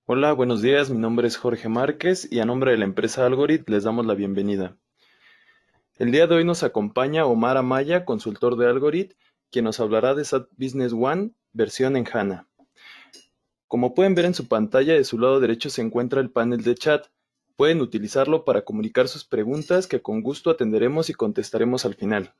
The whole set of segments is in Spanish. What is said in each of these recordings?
Hola, buenos días. Mi nombre es Jorge Márquez y a nombre de la empresa Algorit les damos la bienvenida. El día de hoy nos acompaña Omar Amaya, consultor de Algorit, quien nos hablará de SAP Business One versión en HANA. Como pueden ver en su pantalla, de su lado derecho se encuentra el panel de chat. Pueden utilizarlo para comunicar sus preguntas que con gusto atenderemos y contestaremos al final.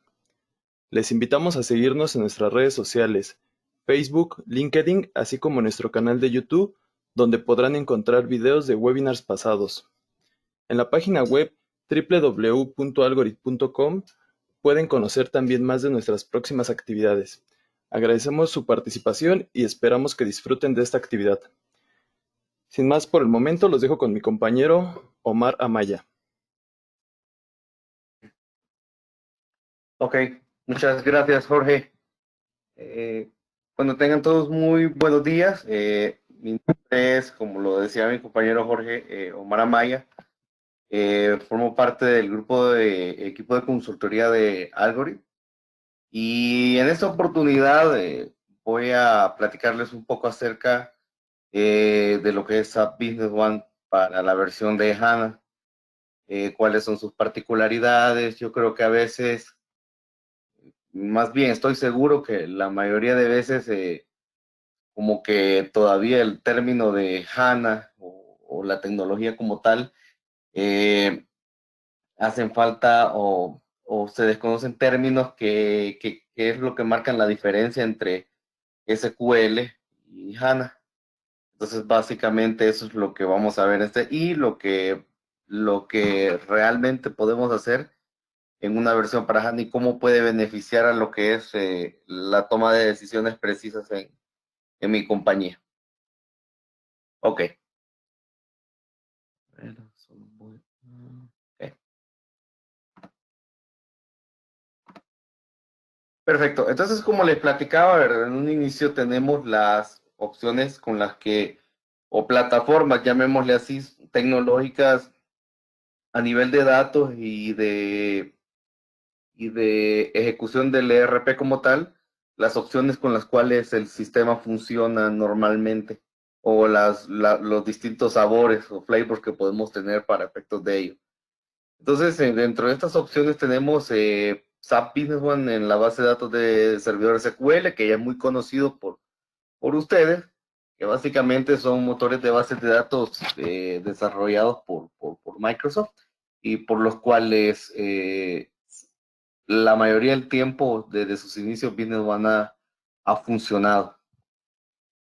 Les invitamos a seguirnos en nuestras redes sociales, Facebook, LinkedIn, así como en nuestro canal de YouTube, donde podrán encontrar videos de webinars pasados. En la página web www.algorit.com pueden conocer también más de nuestras próximas actividades. Agradecemos su participación y esperamos que disfruten de esta actividad. Sin más por el momento, los dejo con mi compañero Omar Amaya. Ok, muchas gracias, Jorge. Eh, bueno, tengan todos muy buenos días. Mi nombre es, como lo decía mi compañero Jorge, Omar Amaya. Formo parte del grupo de equipo de consultoría de Algorithm. Y en esta oportunidad voy a platicarles un poco acerca de lo que es SAP Business One para la versión de HANA. Cuáles son sus particularidades. Yo creo que a veces, más bien estoy seguro que la mayoría de veces como que todavía el término de HANA o la tecnología como tal eh, hacen falta o se desconocen términos que es lo que marcan la diferencia entre SQL y HANA. Entonces básicamente eso es lo que vamos a ver y lo que realmente podemos hacer en una versión para HANA y cómo puede beneficiar a lo que es la toma de decisiones precisas en mi compañía. Ok. Ok. Perfecto. Entonces, como les platicaba, ¿verdad? En un inicio tenemos las opciones con las que, o plataformas, llamémosle así, tecnológicas a nivel de datos y de ejecución del ERP como tal, las opciones con las cuales el sistema funciona normalmente, o los distintos sabores o flavors que podemos tener para efectos de ello. Entonces, dentro de estas opciones tenemos SAP Business One en la base de datos de servidores SQL, que ya es muy conocido por ustedes, que básicamente son motores de bases de datos desarrollados por Microsoft y por los cuales la mayoría del tiempo desde sus inicios Business One ha funcionado.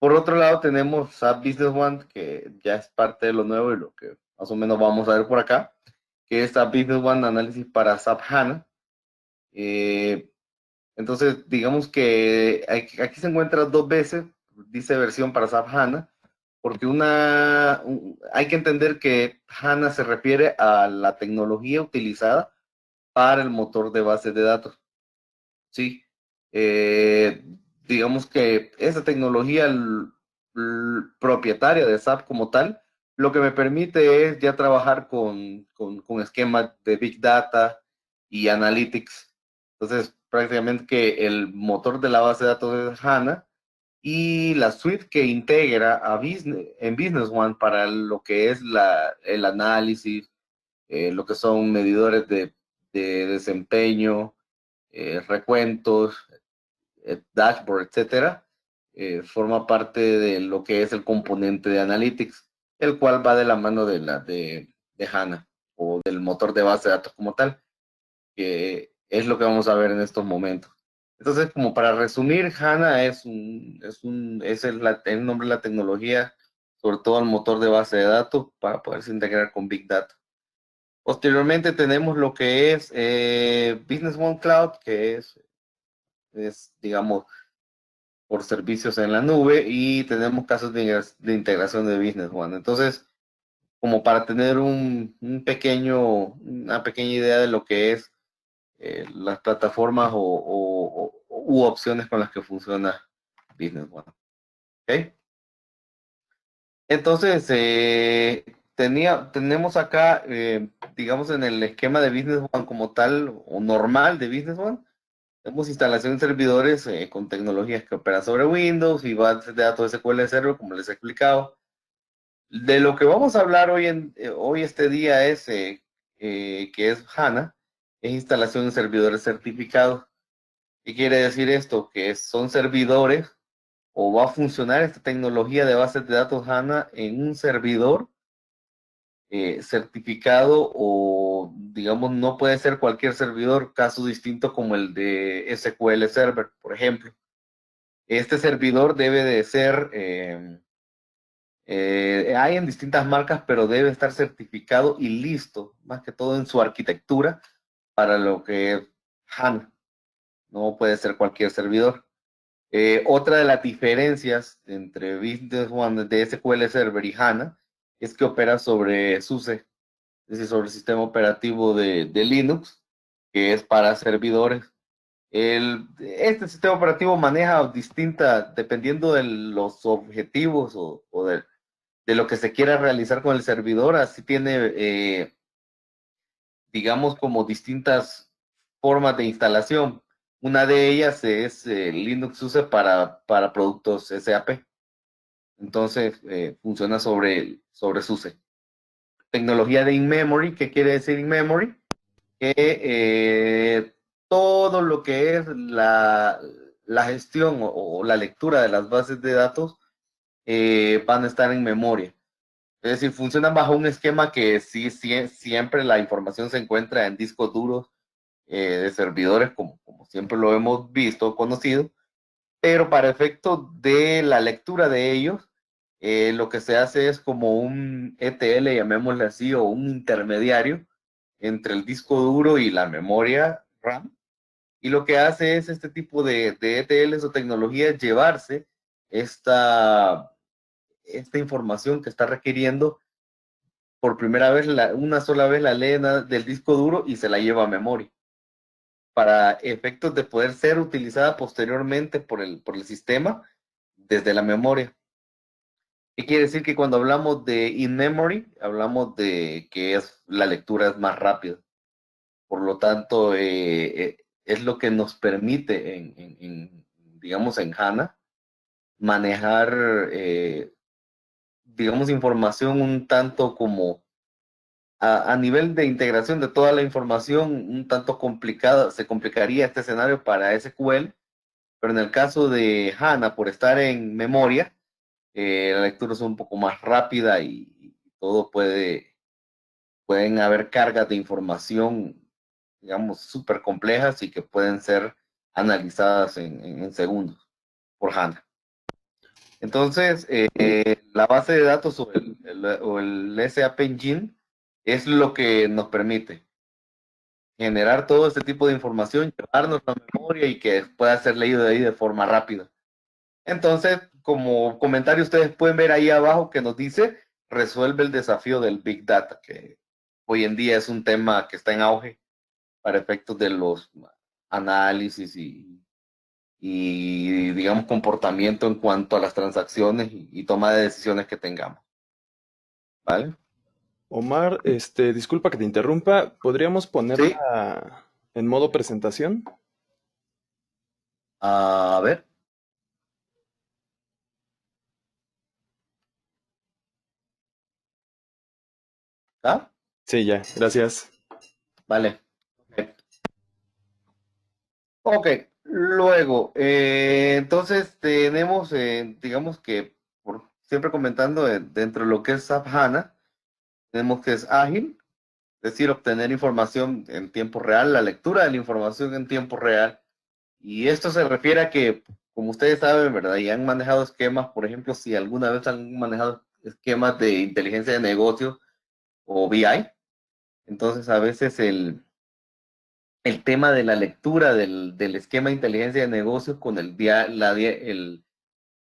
Por otro lado tenemos SAP Business One, que ya es parte de lo nuevo y lo que más o menos vamos a ver por acá, que es SAP Business One Análisis para SAP HANA. Eh, entonces, digamos que aquí se encuentra dos veces, dice versión para SAP HANA, porque hay que entender que HANA se refiere a la tecnología utilizada para el motor de bases de datos. Sí, eh, digamos que esa tecnología propietaria de SAP como tal, lo que me permite es ya trabajar con esquemas de Big Data y Analytics. Entonces, prácticamente que el motor de la base de datos es HANA y la suite que integra en Business One para lo que es el análisis, lo que son medidores de desempeño, recuentos, dashboard, etcétera, forma parte de lo que es el componente de Analytics, el cual va de la mano de HANA o del motor de base de datos como tal, que es lo que vamos a ver en estos momentos. Entonces, como para resumir, HANA es el nombre de la tecnología, sobre todo el motor de base de datos para poderse integrar con Big Data. Posteriormente tenemos lo que es Business One Cloud, que es, digamos, por servicios en la nube y tenemos casos de integración de Business One. Entonces, como para tener una pequeña idea de lo que es las plataformas u opciones con las que funciona Business One. ¿Okay? Entonces, tenemos acá, digamos, en el esquema de Business One como tal o normal de Business One, tenemos instalación de servidores con tecnologías que operan sobre Windows y bases de datos SQL Server, como les he explicado. De lo que vamos a hablar hoy este día es que es HANA, es instalación de servidores certificados. ¿Qué quiere decir esto? Que son servidores o va a funcionar esta tecnología de bases de datos HANA en un servidor certificado o, digamos, no puede ser cualquier servidor, caso distinto como el de SQL Server, por ejemplo. Este servidor debe de ser, hay en distintas marcas, pero debe estar certificado y listo, más que todo en su arquitectura, para lo que es HANA. No puede ser cualquier servidor. Otra de las diferencias entre Business One de SQL Server y HANA es que opera sobre SUSE, es decir, sobre el sistema operativo de Linux, que es para servidores. Este sistema operativo maneja dependiendo de los objetivos o de lo que se quiera realizar con el servidor, así tiene, digamos, como distintas formas de instalación. Una de ellas es Linux SUSE para productos SAP. Entonces, funciona sobre SUSE. Tecnología de in-memory, ¿qué quiere decir in-memory? Que todo lo que es la gestión o la lectura de las bases de datos van a estar en memoria. Es decir, funcionan bajo un esquema que siempre la información se encuentra en discos duros de servidores, como siempre lo hemos visto o conocido, pero para efecto de la lectura de ellos, lo que se hace es como un ETL, llamémosle así, o un intermediario entre el disco duro y la memoria RAM. Y lo que hace es este tipo de ETLs o tecnologías llevarse esta, esta información que está requiriendo por primera vez, una sola vez la lee del disco duro y se la lleva a memoria para efectos de poder ser utilizada posteriormente por el sistema desde la memoria. ¿Qué quiere decir? Que cuando hablamos de in-memory, hablamos de que la lectura es más rápida. Por lo tanto, es lo que nos permite, digamos, en HANA, manejar, digamos, información un tanto como a nivel de integración de toda la información, un tanto complicada, se complicaría este escenario para SQL, pero en el caso de HANA, por estar en memoria, la lectura es un poco más rápida y todo pueden haber cargas de información, digamos, súper complejas y que pueden ser analizadas en segundos por HANA. Entonces, la base de datos o el SAP Engine es lo que nos permite generar todo este tipo de información, llevarnos a memoria y que pueda ser leído de ahí de forma rápida. Entonces, como comentario, ustedes pueden ver ahí abajo que nos dice, resuelve el desafío del Big Data, que hoy en día es un tema que está en auge para efectos de los análisis y digamos, comportamiento en cuanto a las transacciones y toma de decisiones que tengamos. ¿Vale? Omar, disculpa que te interrumpa, ¿podríamos Sí, ponerla en modo presentación? a ver. ¿Ah? Sí, ya, gracias. Vale. Ok, luego, entonces tenemos, digamos que, siempre comentando, dentro de lo que es SAP HANA, tenemos que es ágil, es decir, obtener información en tiempo real, la lectura de la información en tiempo real. Y esto se refiere a que, como ustedes saben, ¿verdad? Y han manejado esquemas, por ejemplo, si alguna vez han manejado esquemas de inteligencia de negocio o BI, entonces a veces el tema de la lectura del esquema de inteligencia de negocios con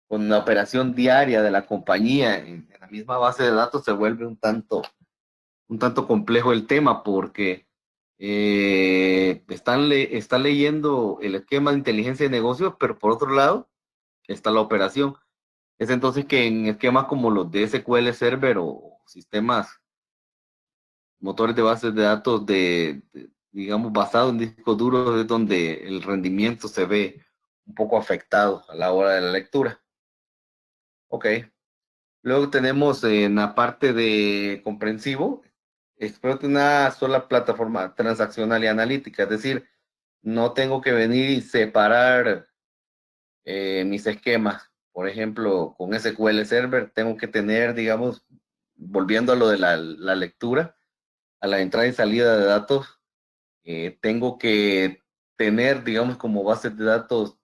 con la operación diaria de la compañía en la misma base de datos se vuelve un tanto complejo el tema porque está leyendo el esquema de inteligencia de negocios, pero por otro lado está la operación. Es entonces que en esquemas como los de SQL Server o sistemas, motores de bases de datos digamos, basados en discos duros, es donde el rendimiento se ve un poco afectado a la hora de la lectura. Ok. Luego tenemos en la parte de comprensivo, explota una sola plataforma transaccional y analítica, es decir, no tengo que venir y separar mis esquemas. Por ejemplo, con SQL Server tengo que tener, digamos, volviendo a lo de la lectura, a la entrada y salida de datos, tengo que tener, digamos, como base de datos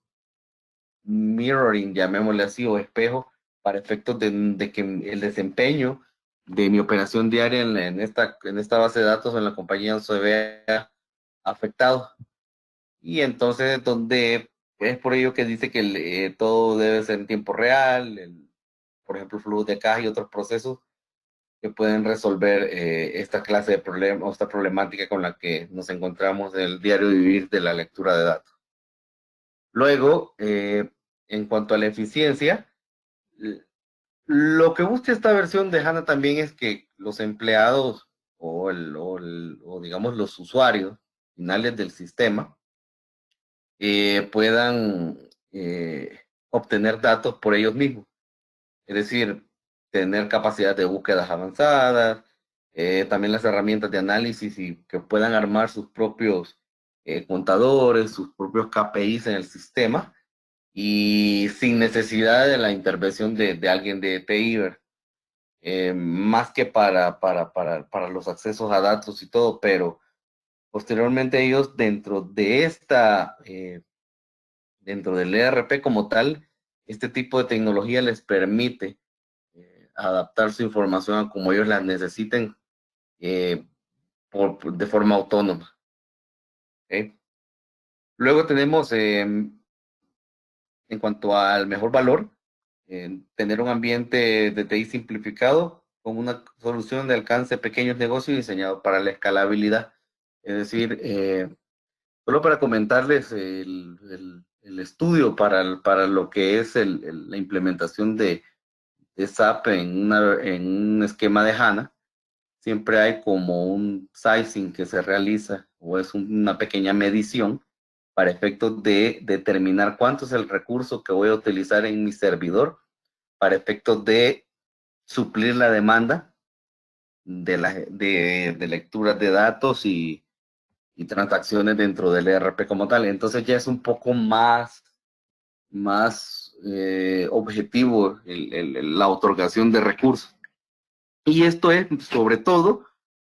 mirroring, llamémosle así, o espejo, para efectos de que el desempeño de mi operación diaria en esta base de datos en la compañía no se vea afectado. Y entonces, donde es por ello que dice que todo debe ser en tiempo real, por ejemplo, flujo de caja y otros procesos que pueden resolver esta clase de problema o esta problemática con la que nos encontramos en el diario vivir de la lectura de datos. Luego, en cuanto a la eficiencia, lo que busca esta versión de HANA también es que los empleados o digamos los usuarios finales del sistema puedan obtener datos por ellos mismos. Es decir, tener capacidad de búsquedas avanzadas, también las herramientas de análisis y que puedan armar sus propios contadores, sus propios KPIs en el sistema y sin necesidad de la intervención de alguien de TI, más que para los accesos a datos y todo, pero posteriormente ellos dentro del ERP como tal, este tipo de tecnología les permite adaptar su información a como ellos la necesiten eh, de forma autónoma. ¿Okay? Luego tenemos, en cuanto al mejor valor, tener un ambiente de TI simplificado con una solución de alcance pequeños negocios diseñado para la escalabilidad. Es decir, solo para comentarles el estudio para lo que es la implementación de SAP en un esquema de HANA, siempre hay como un sizing que se realiza o es una pequeña medición para efectos de determinar cuánto es el recurso que voy a utilizar en mi servidor para efectos de suplir la demanda de lecturas de datos y transacciones dentro del ERP como tal. Entonces ya es un poco más objetivo la otorgación de recursos. Y esto es sobre todo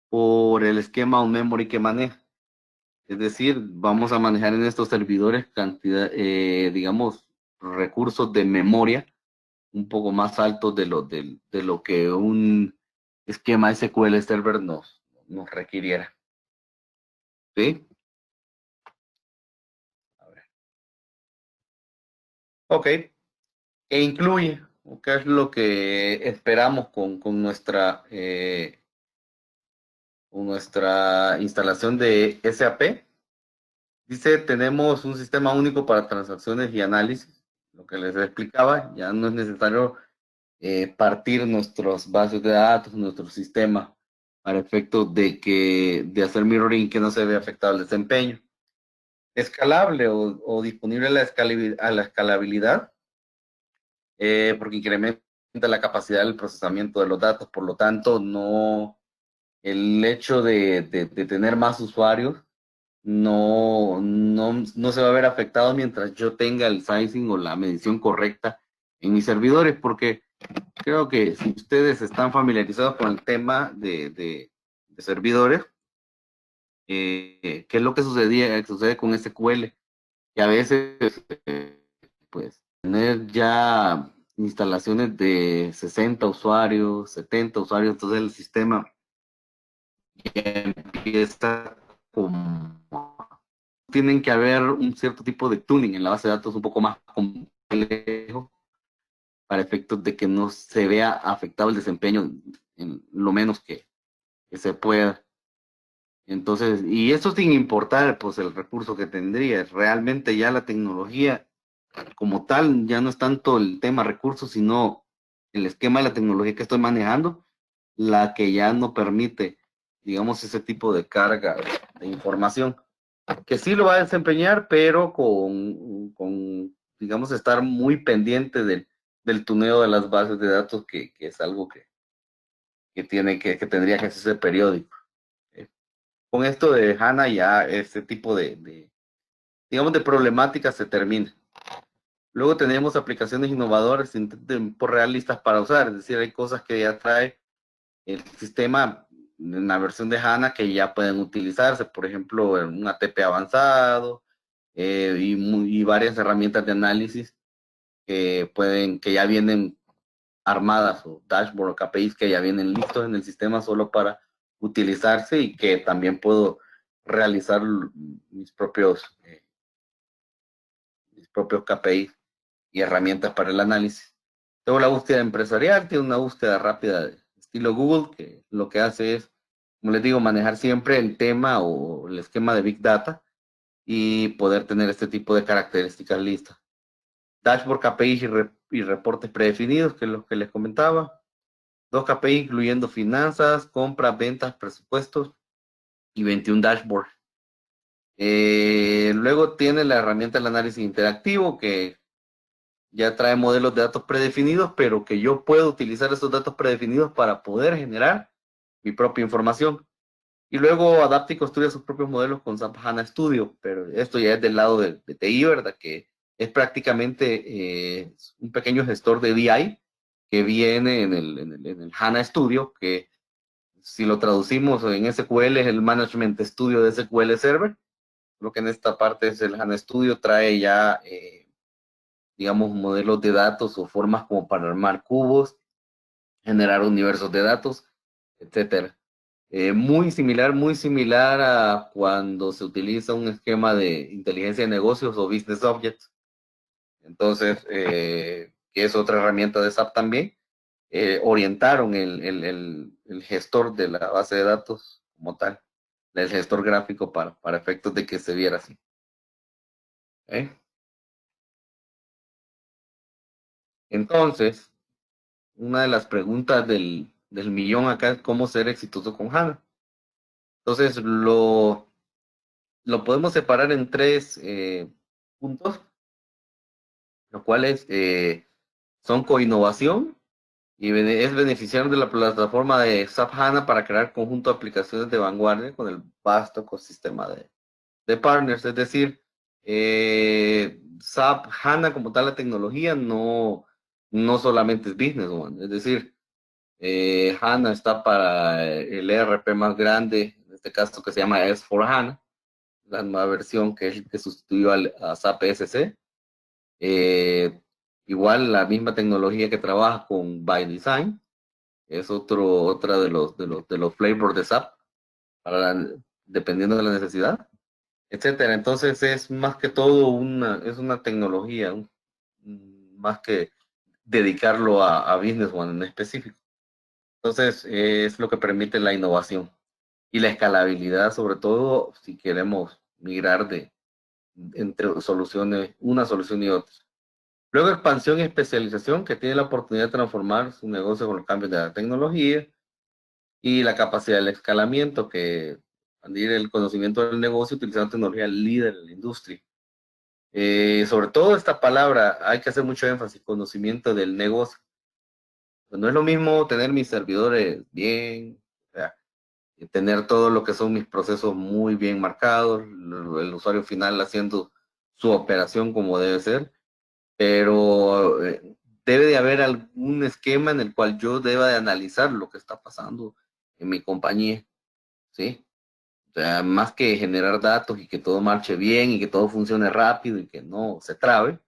por el esquema on memory que maneja. Es decir, vamos a manejar en estos servidores cantidad, digamos, recursos de memoria un poco más altos de lo que un esquema SQL Server nos requiriera. ¿Sí? A ver. Ok. E incluye, ¿qué es lo que esperamos con nuestra instalación de SAP? Dice, tenemos un sistema único para transacciones y análisis. Lo que les explicaba, ya no es necesario partir nuestras bases de datos, nuestro sistema, para efectos de hacer mirroring que no se vea afectado el desempeño. Escalable o disponible a la escalabilidad, porque incrementa la capacidad del procesamiento de los datos. Por lo tanto, no, el hecho de tener más usuarios no se va a ver afectado mientras yo tenga el sizing o la medición correcta en mis servidores, porque creo que si ustedes están familiarizados con el tema de servidores, ¿qué es lo que sucede con SQL? Que a veces, pues, tener ya instalaciones de 60 usuarios, 70 usuarios, entonces el sistema ya empieza como tienen que haber un cierto tipo de tuning en la base de datos un poco más complejo para efectos de que no se vea afectado el desempeño en lo menos que se pueda. Entonces, y eso sin importar pues el recurso que tendría, realmente ya la tecnología como tal ya no es tanto el tema recursos, sino el esquema de la tecnología que estoy manejando, la que ya no permite, digamos, ese tipo de carga de información, que sí lo va a desempeñar, pero con digamos, estar muy pendiente del tuneo de las bases de datos, que es algo que tendría que hacerse periódico. Con esto de HANA ya este tipo digamos, de problemática se termina. Luego tenemos aplicaciones innovadoras en tiempo real listas para usar, es decir, hay cosas que ya trae el sistema en la versión de HANA que ya pueden utilizarse, por ejemplo, en un ATP avanzado, y varias herramientas de análisis que ya vienen armadas, o dashboard o KPIs que ya vienen listos en el sistema solo para utilizarse, y que también puedo realizar mis propios KPIs y herramientas para el análisis. Tengo la búsqueda empresarial, tiene una búsqueda rápida de estilo Google, que lo que hace es, como les digo, manejar siempre el tema o el esquema de Big Data y poder tener este tipo de características listas. Dashboard, KPIs y reportes predefinidos, que es lo que les comentaba. Dos KPI incluyendo finanzas, compras, ventas, presupuestos y 21 dashboards. Luego tiene la herramienta del análisis interactivo, que ya trae modelos de datos predefinidos, pero que yo puedo utilizar esos datos predefinidos para poder generar mi propia información. Y luego adapta y construye sus propios modelos con SAP HANA Studio, pero esto ya es del lado de TI, ¿verdad? Que es prácticamente un pequeño gestor de BI que viene en el HANA Studio, que si lo traducimos en SQL es el Management Studio de SQL Server. Lo que en esta parte es el HANA Studio, trae ya, digamos, modelos de datos o formas como para armar cubos, generar universos de datos, etcétera. Muy similar a cuando se utiliza un esquema de inteligencia de negocios o business objects. Entonces, que es otra herramienta de SAP también, orientaron el gestor de la base de datos como tal, el gestor gráfico para efectos de que se viera así. ¿Eh? Entonces, una de las preguntas del millón acá es cómo ser exitoso con HANA. Entonces, lo podemos separar en tres puntos, los cuales son coinnovación y es beneficiar de la plataforma de SAP HANA para crear conjunto de aplicaciones de vanguardia con el vasto ecosistema de partners. Es decir, SAP HANA como tal, la tecnología, no solamente es business one. Es decir, HANA está para el ERP más grande, en este caso que se llama S4HANA, la nueva versión que es el que sustituyó a SAP ECC. Eh, Igual la misma tecnología que trabaja con By Design, es otra de los flavors de SAP, dependiendo de la necesidad, etcétera. Entonces es más que todo es una tecnología, más que dedicarlo a Business One en específico. Entonces es lo que permite la innovación y la escalabilidad, sobre todo si queremos migrar entre soluciones, una solución y otra. Luego expansión y especialización, que tiene la oportunidad de transformar su negocio con los cambios de la tecnología, y la capacidad del escalamiento, que expandir el conocimiento del negocio utilizando tecnología líder en la industria. Sobre todo esta palabra, hay que hacer mucho énfasis, conocimiento del negocio. Pues no es lo mismo tener mis servidores bien, o sea, tener todo lo que son mis procesos muy bien marcados, el usuario final haciendo su operación como debe ser, pero debe de haber algún esquema en el cual yo deba de analizar lo que está pasando en mi compañía, ¿sí? O sea, más que generar datos y que todo marche bien y que todo funcione rápido y que no se trabe,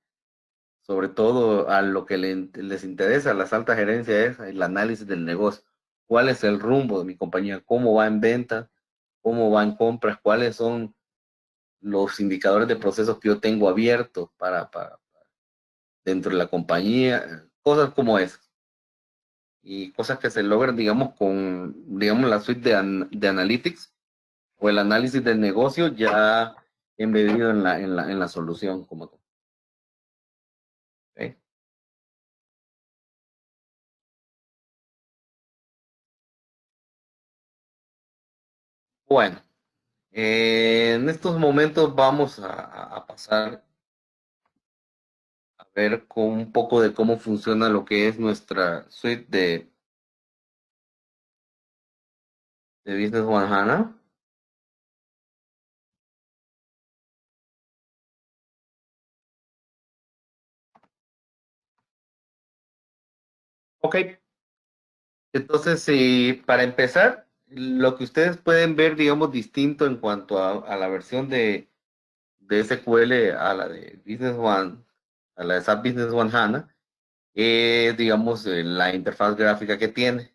sobre todo a lo que les interesa a las altas gerencias es el análisis del negocio. ¿Cuál es el rumbo de mi compañía? ¿Cómo va en ventas? ¿Cómo va en compras? ¿Cuáles son los indicadores de procesos que yo tengo abiertos para dentro de la compañía? Cosas como esas. Y cosas que se logran, digamos, digamos, la suite de Analytics o el análisis del negocio ya embedido en la solución como tal. ¿Ok? Bueno, en estos momentos vamos a pasar ver con un poco de cómo funciona lo que es nuestra suite de Business One HANA. Ok, entonces para empezar, lo que ustedes pueden ver, digamos, distinto en cuanto a la versión de SQL a la de Business One, a la de SAP Business One HANA, es, digamos, la interfaz gráfica que tiene.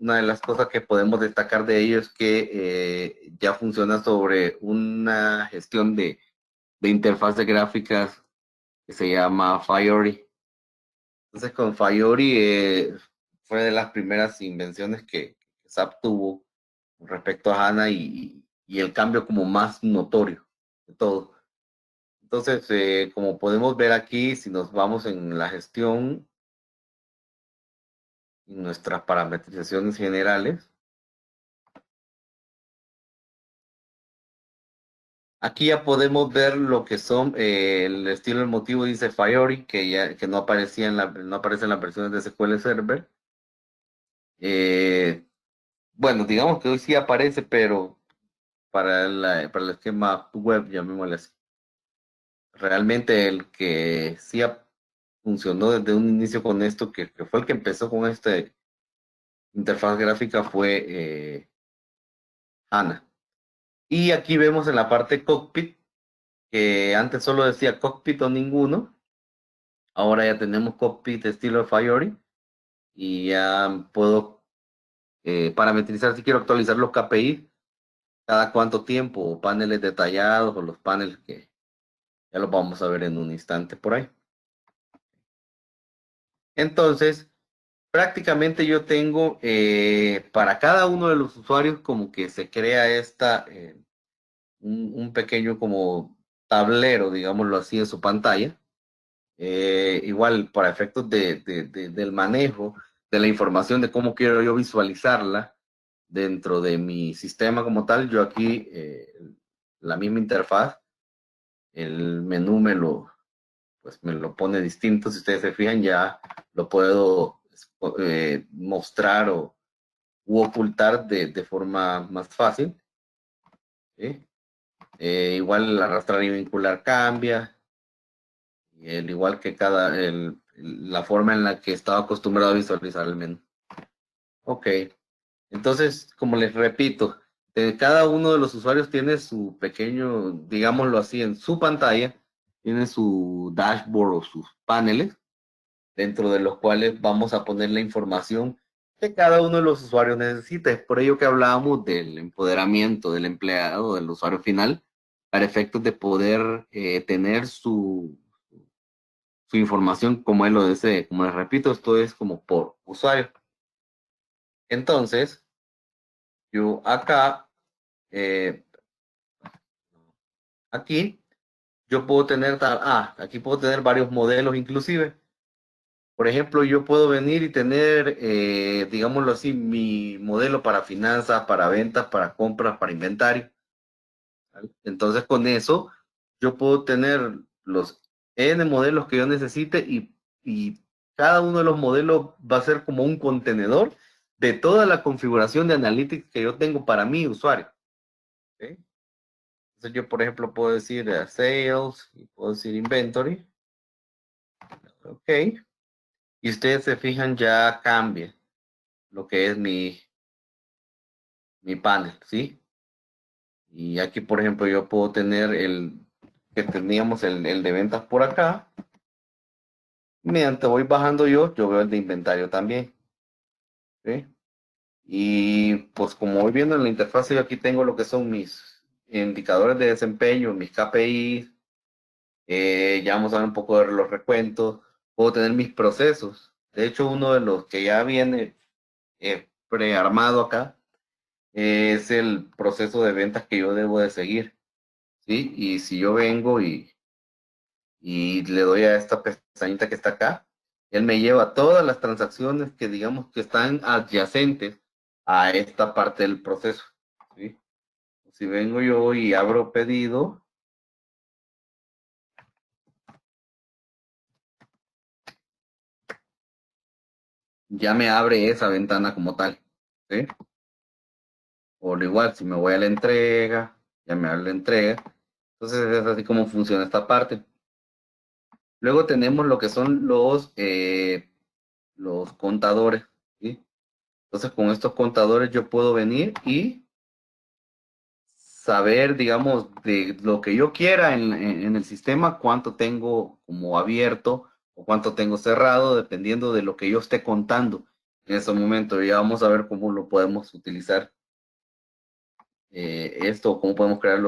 Una de las cosas que podemos destacar de ello es que ya funciona sobre una gestión de interfaz de gráficas que se llama Fiori. Entonces con Fiori fue de las primeras invenciones que SAP tuvo respecto a HANA y el cambio como más notorio de todo. Entonces, como podemos ver aquí, si nos vamos en la gestión, en nuestras parametrizaciones generales, aquí ya podemos ver lo que son el estilo del motivo, dice Fiori, que no aparecía no aparece en las versiones de SQL Server. Eh, bueno, digamos que hoy sí aparece, pero para el esquema web, llamémosle así. Realmente el que sí funcionó desde un inicio con esto, que fue el que empezó con esta interfaz gráfica, fue HANA. Y aquí vemos en la parte cockpit, que antes solo decía cockpit o ninguno. Ahora ya tenemos cockpit estilo Fiori y ya puedo parametrizar si quiero actualizar los KPI cada cuánto tiempo, o paneles detallados, o los paneles que ya los vamos a ver en un instante por ahí. Entonces, prácticamente yo tengo para cada uno de los usuarios como que se crea un pequeño como tablero, digámoslo así, en su pantalla. Igual para efectos del manejo de la información, de cómo quiero yo visualizarla dentro de mi sistema como tal, yo aquí la misma interfaz, el menú pues me lo pone distinto. Si ustedes se fijan, ya lo puedo mostrar u ocultar de forma más fácil. ¿Sí? Igual el arrastrar y vincular cambia, igual que la forma en la que estaba acostumbrado a visualizar el menú. Ok, entonces, como les repito, cada uno de los usuarios tiene su pequeño, digámoslo así, en su pantalla, tiene su dashboard o sus paneles, dentro de los cuales vamos a poner la información que cada uno de los usuarios necesita. Es por ello que hablábamos del empoderamiento del empleado, del usuario final, para efectos de poder tener su información como él lo desee. Como les repito, esto es como por usuario. Entonces, yo acá, eh, aquí, yo puedo tener, aquí puedo tener varios modelos inclusive. Por ejemplo, yo puedo venir y tener, digámoslo así, mi modelo para finanzas, para ventas, para compras, para inventario. ¿Vale? Entonces, con eso, yo puedo tener los N modelos que yo necesite y cada uno de los modelos va a ser como un contenedor de toda la configuración de Analytics que yo tengo para mi usuario. ¿Ok? Entonces, yo, por ejemplo, puedo decir Sales y puedo decir Inventory. Ok. Y ustedes se fijan, ya cambia lo que es mi panel, ¿sí? Y aquí, por ejemplo, yo puedo tener que teníamos el de ventas por acá. Mediante voy bajando yo veo el de inventario también, ¿sí? Y pues como voy viendo en la interfaz, yo aquí tengo lo que son mis indicadores de desempeño, mis KPIs, ya vamos a ver un poco de los recuentos, puedo tener mis procesos. De hecho, uno de los que ya viene prearmado acá es el proceso de ventas que yo debo de seguir, ¿sí? Y si yo vengo y le doy a esta pestañita que está acá, él me lleva todas las transacciones que digamos que están adyacentes a esta parte del proceso, ¿sí? Si vengo yo y abro pedido, ya me abre esa ventana como tal. ¿Sí? Por igual, si me voy a la entrega, ya me abre la entrega. Entonces es así como funciona esta parte. Luego tenemos lo que son los contadores. ¿Sí? Entonces con estos contadores yo puedo venir y saber, digamos, de lo que yo quiera en el sistema, cuánto tengo como abierto o cuánto tengo cerrado, dependiendo de lo que yo esté contando en ese momento. Ya vamos a ver cómo lo podemos utilizar esto, cómo podemos crear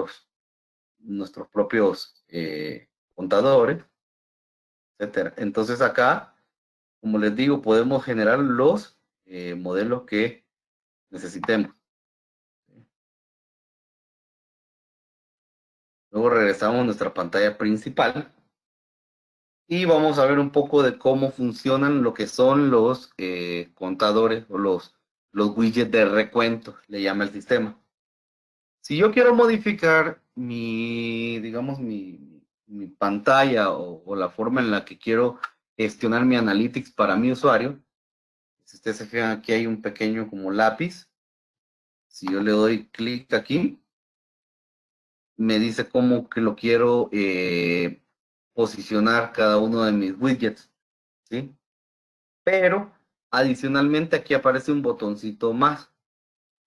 nuestros propios contadores, etcétera. Entonces acá, como les digo, podemos generar los modelos que necesitemos. Luego regresamos a nuestra pantalla principal y vamos a ver un poco de cómo funcionan lo que son los contadores o los widgets de recuento, le llama el sistema. Si yo quiero modificar digamos, mi pantalla o la forma en la que quiero gestionar mi analytics para mi usuario, si ustedes se fijan, aquí hay un pequeño como lápiz. Si yo le doy clic aquí, me dice cómo que lo quiero posicionar cada uno de mis widgets, ¿sí? Pero adicionalmente aquí aparece un botoncito más.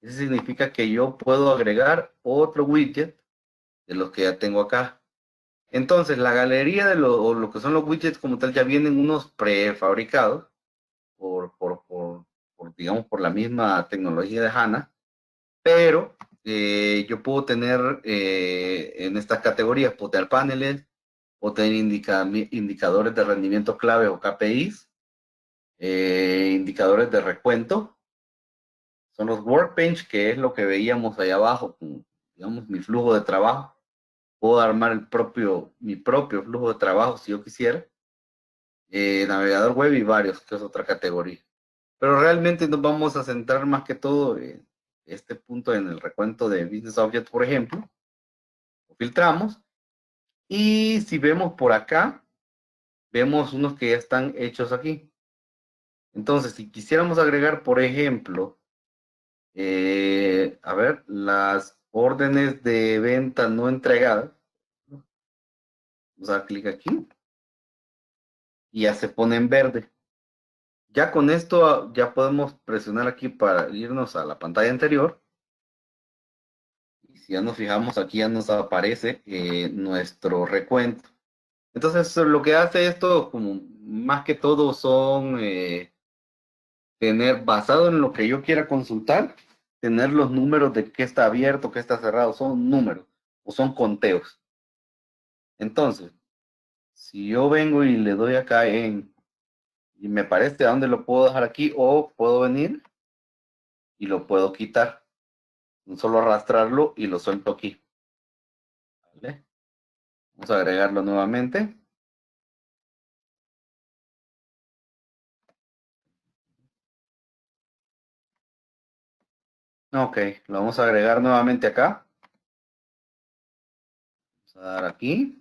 Eso significa que yo puedo agregar otro widget de los que ya tengo acá. Entonces, la galería o lo que son los widgets como tal ya vienen unos prefabricados digamos, por la misma tecnología de HANA, pero yo puedo tener en estas categorías, puedo tener paneles, puedo tener indicadores de rendimiento clave o KPIs, indicadores de recuento, son los workbench, que es lo que veíamos ahí abajo, digamos, mi flujo de trabajo. Puedo armar mi propio flujo de trabajo si yo quisiera. Navegador web y varios, que es otra categoría. Pero realmente nos vamos a centrar más que todo en este punto en el recuento de Business Objects, por ejemplo. Lo filtramos. Y si vemos por acá, vemos unos que ya están hechos aquí. Entonces, si quisiéramos agregar, por ejemplo, a ver, las órdenes de venta no entregadas, vamos a dar clic aquí y ya se pone en verde. Ya con esto ya podemos presionar aquí para irnos a la pantalla anterior. Y si ya nos fijamos aquí ya nos aparece nuestro recuento. Entonces lo que hace esto, como más que todo son tener, basado en lo que yo quiera consultar, tener los números de qué está abierto, qué está cerrado, son números o son conteos. Entonces, si yo vengo y le doy acá y me parece a dónde lo puedo dejar aquí, o puedo venir y lo puedo quitar. Solo arrastrarlo y lo suelto aquí. ¿Vale? Vamos a agregarlo nuevamente. Ok, lo vamos a agregar nuevamente acá. Vamos a dar aquí.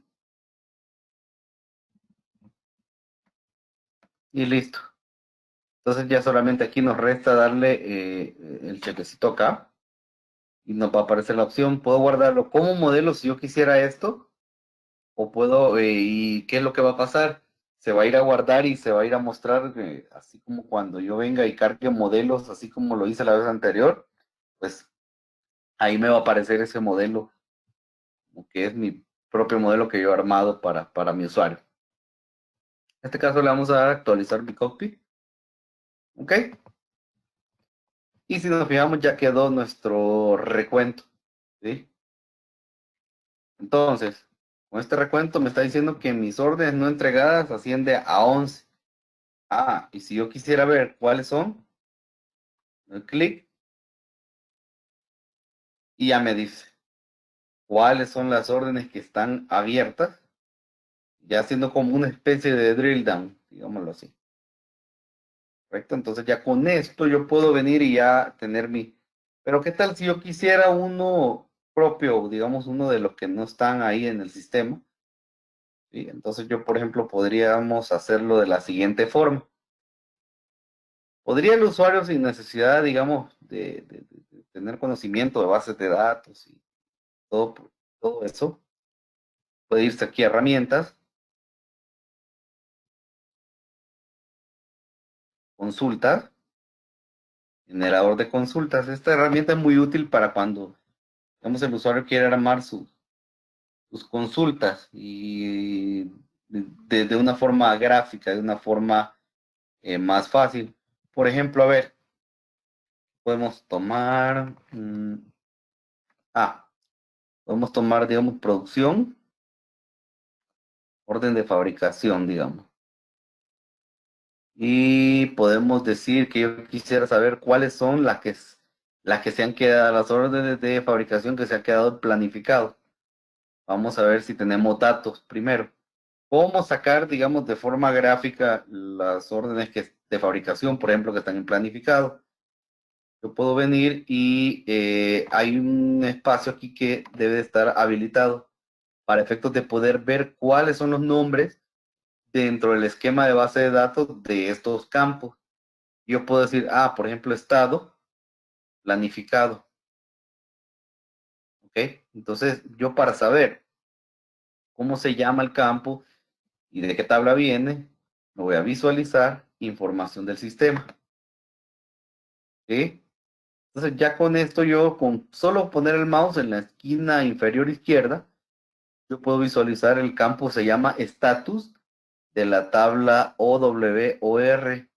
Y listo. Entonces ya solamente aquí nos resta darle el chequecito acá. Y nos va a aparecer la opción. Puedo guardarlo como modelo si yo quisiera esto. O puedo, ¿y qué es lo que va a pasar? Se va a ir a guardar y se va a ir a mostrar, así como cuando yo venga y cargue modelos, así como lo hice la vez anterior, pues ahí me va a aparecer ese modelo, que es mi propio modelo que yo he armado para mi usuario. En este caso le vamos a dar a actualizar mi copy. ¿Ok? Y si nos fijamos ya quedó nuestro recuento. ¿Sí? Entonces, con este recuento me está diciendo que mis órdenes no entregadas asciende a 11. Ah, y si yo quisiera ver cuáles son, doy clic y ya me dice cuáles son las órdenes que están abiertas, ya siendo como una especie de drill down, digámoslo así. ¿Correcto? Entonces ya con esto yo puedo venir y ya tener Pero ¿qué tal si yo quisiera uno propio, digamos uno de los que no están ahí en el sistema? ¿Sí? Entonces yo, por ejemplo, podríamos hacerlo de la siguiente forma. ¿Podría el usuario sin necesidad, digamos, de tener conocimiento de bases de datos y todo, todo eso, puede irse aquí a herramientas, consultas, generador de consultas? Esta herramienta es muy útil para cuando, digamos, el usuario quiere armar sus consultas y de una forma gráfica, de una forma más fácil. Por ejemplo, a ver, podemos tomar, podemos tomar, digamos, producción, orden de fabricación, digamos. Y podemos decir que yo quisiera saber cuáles son las que se han quedado, las órdenes de fabricación que se han quedado planificados. Vamos a ver si tenemos datos primero. ¿Cómo sacar, digamos, de forma gráfica las órdenes de fabricación, por ejemplo, que están en planificado? Yo puedo venir y hay un espacio aquí que debe de estar habilitado para efectos de poder ver cuáles son los nombres dentro del esquema de base de datos de estos campos. Yo puedo decir, por ejemplo, estado planificado. ¿Ok? Entonces, yo para saber cómo se llama el campo y de qué tabla viene, me voy a visualizar información del sistema. ¿Ok? Entonces, ya con esto yo, con solo poner el mouse en la esquina inferior izquierda, yo puedo visualizar el campo, se llama status de la tabla OWOR.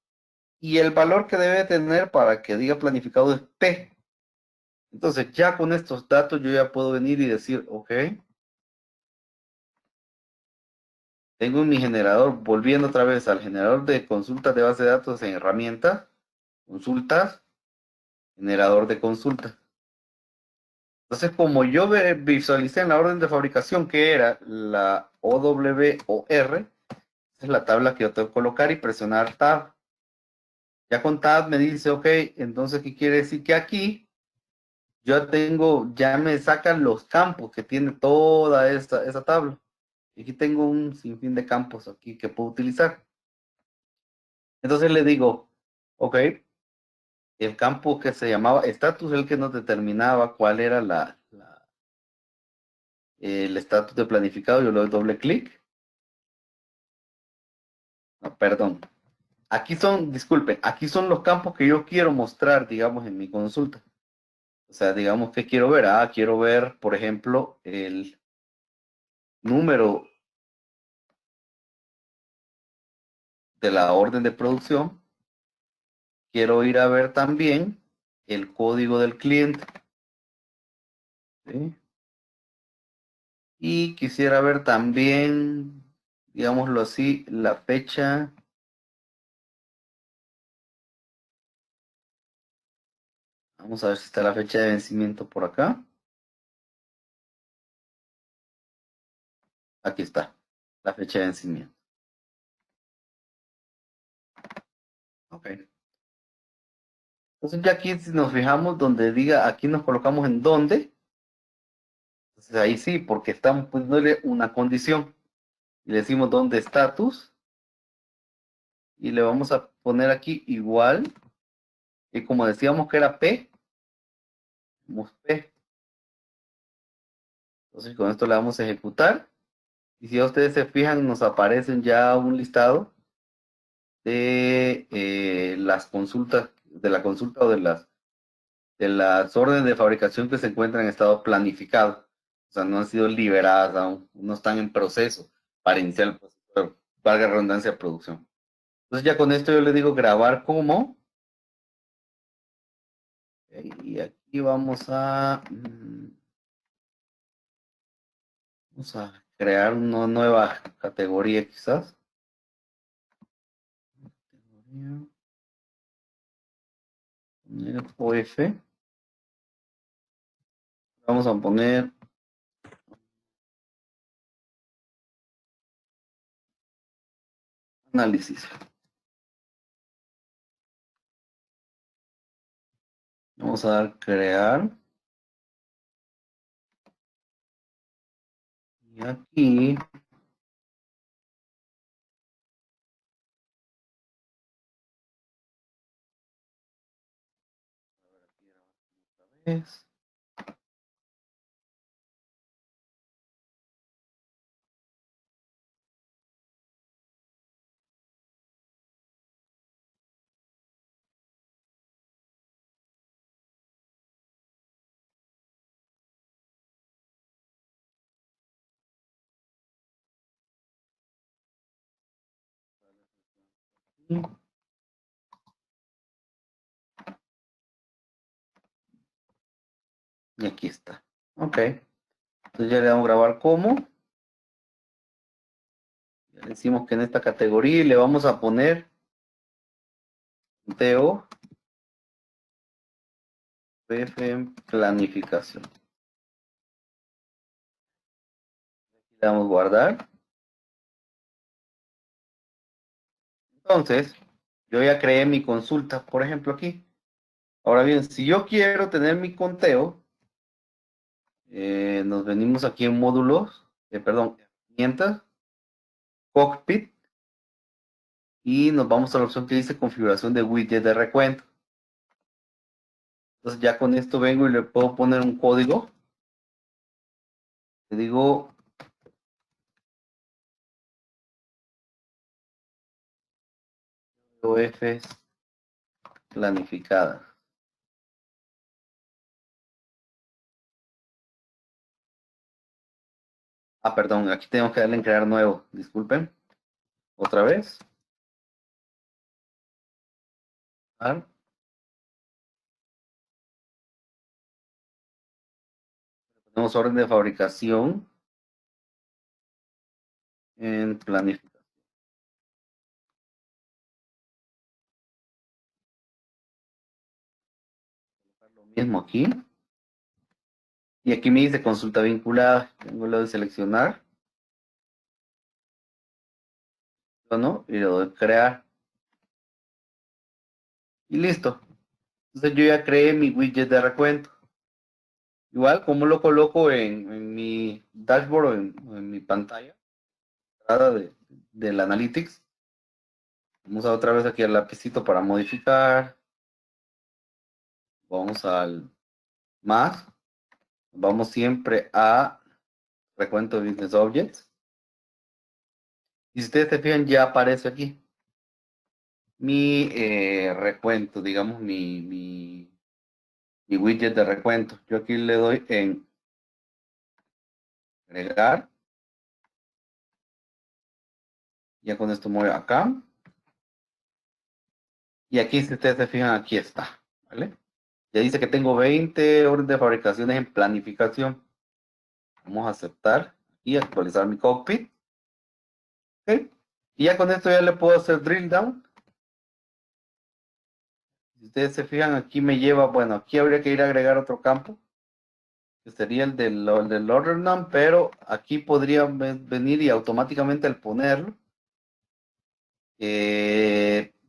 Y el valor que debe tener para que diga planificado es P. Entonces, ya con estos datos yo ya puedo venir y decir, ok, tengo mi generador, volviendo otra vez al generador de consultas de base de datos en herramientas, consultas, generador de consultas. Entonces, como yo visualicé en la orden de fabricación que era la OWOR, es la tabla que yo tengo que colocar y presionar Tab. Ya con Tab me dice, ok, entonces, ¿qué quiere decir? Que aquí yo tengo, ya me sacan los campos que tiene toda esa tabla. Y aquí tengo un sinfín de campos aquí que puedo utilizar. Entonces le digo, ok, el campo que se llamaba estatus, el que nos determinaba cuál era el estatus de planificado, yo le doy doble clic. No, perdón. Aquí son, disculpen, aquí son los campos que yo quiero mostrar, digamos, en mi consulta. O sea, digamos que quiero ver, quiero ver, por ejemplo, el número de la orden de producción. Quiero ir a ver también el código del cliente. ¿Sí? Y quisiera ver también, digámoslo así, la fecha. Vamos a ver si está la fecha de vencimiento por acá. Aquí está, la fecha de vencimiento. Ok. Entonces ya aquí si nos fijamos donde diga, aquí nos colocamos en dónde. Entonces ahí sí, porque estamos poniéndole una condición. Y le decimos dónde estatus. Y le vamos a poner aquí igual. Y como decíamos que era P, ponemos P. Entonces con esto le vamos a ejecutar. Y si ustedes se fijan, nos aparecen ya un listado de las consultas, de la consulta o de las órdenes de fabricación que se encuentran en estado planificado. O sea, no han sido liberadas aún, no están en proceso para iniciar el proceso, valga la redundancia, de producción. Entonces ya con esto yo le digo grabar como. Y aquí vamos a crear una nueva categoría quizás. OF. Vamos a poner análisis. Vamos a dar crear. Y aquí Es. Y aquí está. Ok. Entonces ya le damos a grabar como. Ya le decimos que en esta categoría le vamos a poner TO PF planificación. Le damos guardar. Entonces, yo ya creé mi consulta, por ejemplo, aquí. Ahora bien, si yo quiero tener mi conteo, nos venimos aquí en módulos, perdón, herramientas, cockpit, y nos vamos a la opción que dice configuración de widget de recuento. Entonces ya con esto vengo y le puedo poner un código. Le digo OFs planificada. Ah, perdón, aquí tengo que darle en crear nuevo. Disculpen. Otra vez. Ah, tenemos orden de fabricación en planificación. Lo mismo aquí. Y aquí me dice consulta vinculada. Tengo lo de seleccionar. ¿No? Y lo de crear. Y listo. Entonces yo ya creé mi widget de recuento. Igual, como lo coloco en mi dashboard o en mi pantalla del Analytics. Vamos a otra vez aquí al lapicito para modificar. Vamos al más. Vamos siempre a recuento de Business Objects. Y si ustedes se fijan, ya aparece aquí mi recuento, digamos, mi widget de recuento. Yo aquí le doy en agregar. Ya con esto me voy acá. Y aquí, si ustedes se fijan, aquí está. ¿Vale? Ya dice que tengo 20 órdenes de fabricaciones en planificación. Vamos a aceptar y actualizar mi cockpit. ¿Okay? Y ya con esto ya le puedo hacer drill down. Si ustedes se fijan, aquí me lleva, bueno, aquí habría que ir a agregar otro campo, que sería el del order num, pero aquí podría venir y automáticamente al ponerlo.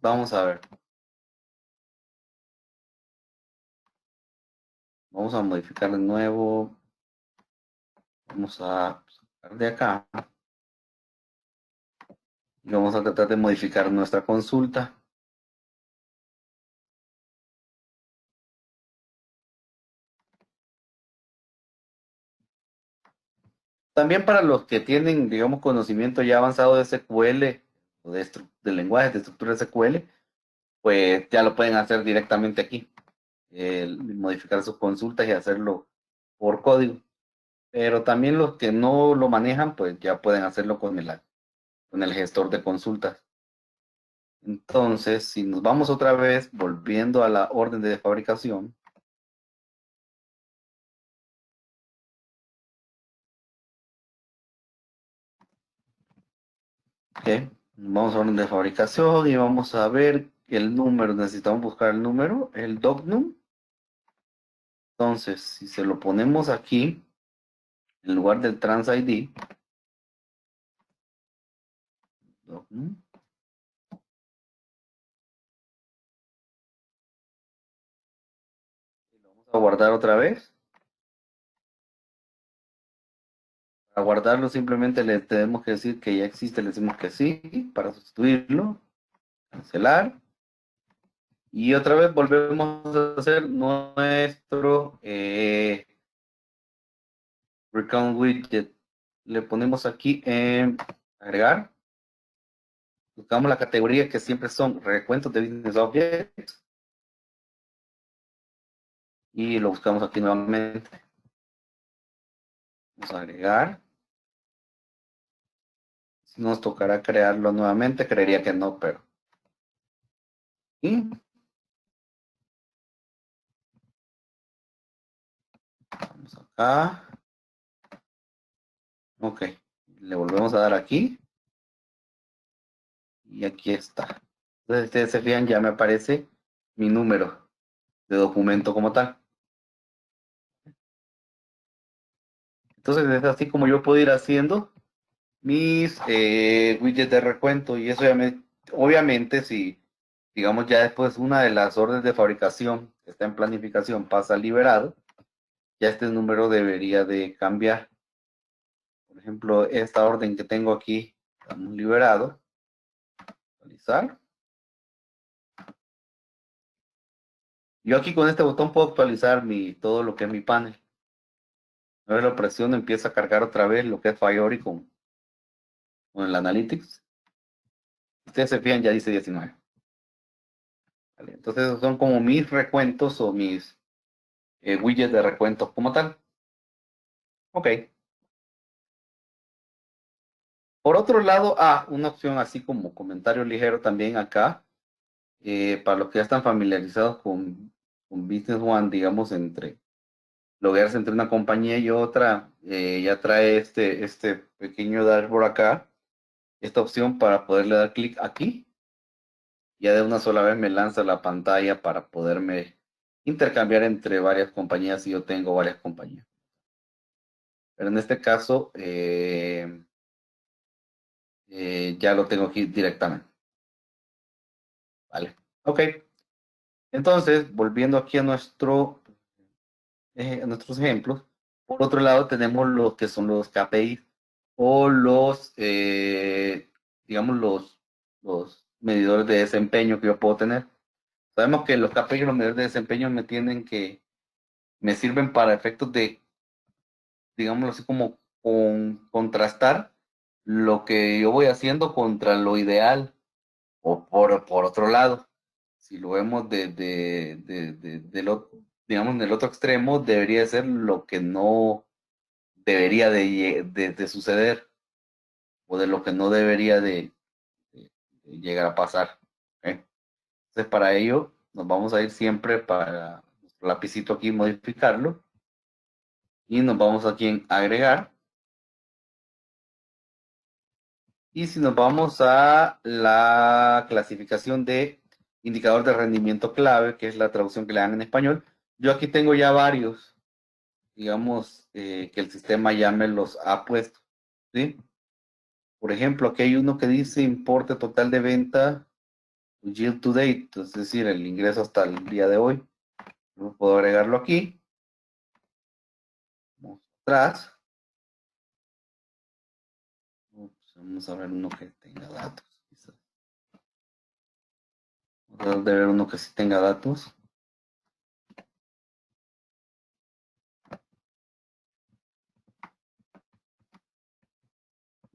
Vamos a ver. Vamos a modificar de nuevo. Vamos a sacar de acá. Y vamos a tratar de modificar nuestra consulta. También para los que tienen, digamos, conocimiento ya avanzado de SQL o de lenguajes de estructura SQL, pues ya lo pueden hacer directamente aquí. Modificar sus consultas y hacerlo por código. Pero también los que no lo manejan, pues ya pueden hacerlo con el gestor de consultas. Entonces, si nos vamos otra vez, volviendo a la orden de fabricación, ¿ok? Vamos a orden de fabricación y vamos a ver el número. Necesitamos buscar el número, el dognum. Entonces, si se lo ponemos aquí, en lugar del trans ID, dognum, lo vamos a guardar otra vez. Para guardarlo simplemente le tenemos que decir que ya existe, le decimos que sí, para sustituirlo, cancelar. Y otra vez volvemos a hacer nuestro recount widget. Le ponemos aquí en agregar. Buscamos la categoría que siempre son recuentos de Business Objects. Y lo buscamos aquí nuevamente. Vamos a agregar. Si nos tocará crearlo nuevamente, creería que no, pero. Y vamos acá. Ok. Le volvemos a dar aquí. Y aquí está. Entonces, ustedes se fijan, ya me aparece mi número de documento como tal. Entonces, es así como yo puedo ir haciendo mis widgets de recuento. Y eso ya obviamente, si, digamos, ya después una de las órdenes de fabricación que está en planificación pasa a liberado, ya este número debería de cambiar. Por ejemplo, esta orden que tengo aquí, estamos liberado. Actualizar. Yo aquí con este botón puedo actualizar todo lo que es mi panel. Una vez lo presiono, empieza a cargar otra vez lo que es Fiori con el Analytics. Ustedes se fijan, ya dice 19. ¿Vale? Entonces, esos son como mis recuentos o mis widgets de recuentos como tal. Ok. Por otro lado, una opción así como comentario ligero también acá, para los que ya están familiarizados con Business One, digamos, loguearse entre una compañía y otra, ya trae este pequeño dashboard acá, esta opción para poderle dar clic aquí. Ya de una sola vez me lanza la pantalla para poderme intercambiar entre varias compañías si yo tengo varias compañías. Pero en este caso, ya lo tengo aquí directamente. Vale. Ok. Entonces, volviendo aquí a nuestros ejemplos, por otro lado tenemos lo que son los KPIs o digamos, los medidores de desempeño que yo puedo tener. Sabemos que los KPIs y los medidores de desempeño me sirven para efectos de, digámoslo así, como contrastar lo que yo voy haciendo contra lo ideal. O por otro lado, si lo vemos digamos, del otro extremo, debería ser lo que no debería de suceder o de lo que no debería de llegar a pasar. ¿Ok? Entonces, para ello, nos vamos a ir siempre para nuestro lapicito aquí, modificarlo, y nos vamos aquí en agregar. Y si nos vamos a la clasificación de indicador de rendimiento clave, que es la traducción que le dan en español, yo aquí tengo ya varios, digamos, que el sistema ya me los ha puesto, ¿sí? Por ejemplo, aquí hay uno que dice importe total de venta, yield to date, es decir, el ingreso hasta el día de hoy. Yo puedo agregarlo aquí. Vamos atrás. Vamos a ver uno que tenga datos. Vamos a ver uno que sí tenga datos.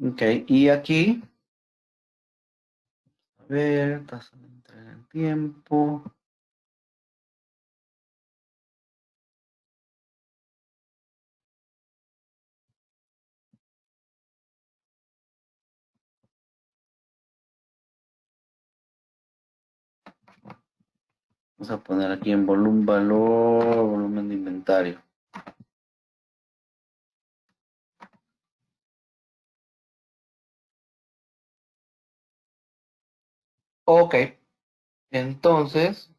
Ok, y aquí, a ver, tasa de entrega en tiempo. Vamos a poner aquí en volumen de inventario. Ok, entonces,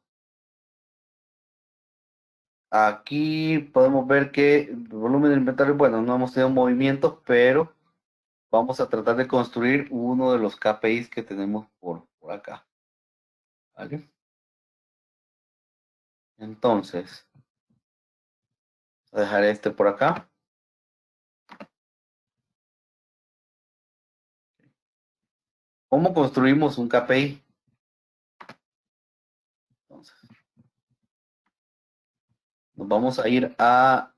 aquí podemos ver que el volumen de inventario, bueno, no hemos tenido movimientos, pero vamos a tratar de construir uno de los KPIs que tenemos por acá. ¿Vale? Entonces, voy a dejar este por acá. ¿Cómo construimos un KPI? Entonces, nos vamos a ir a...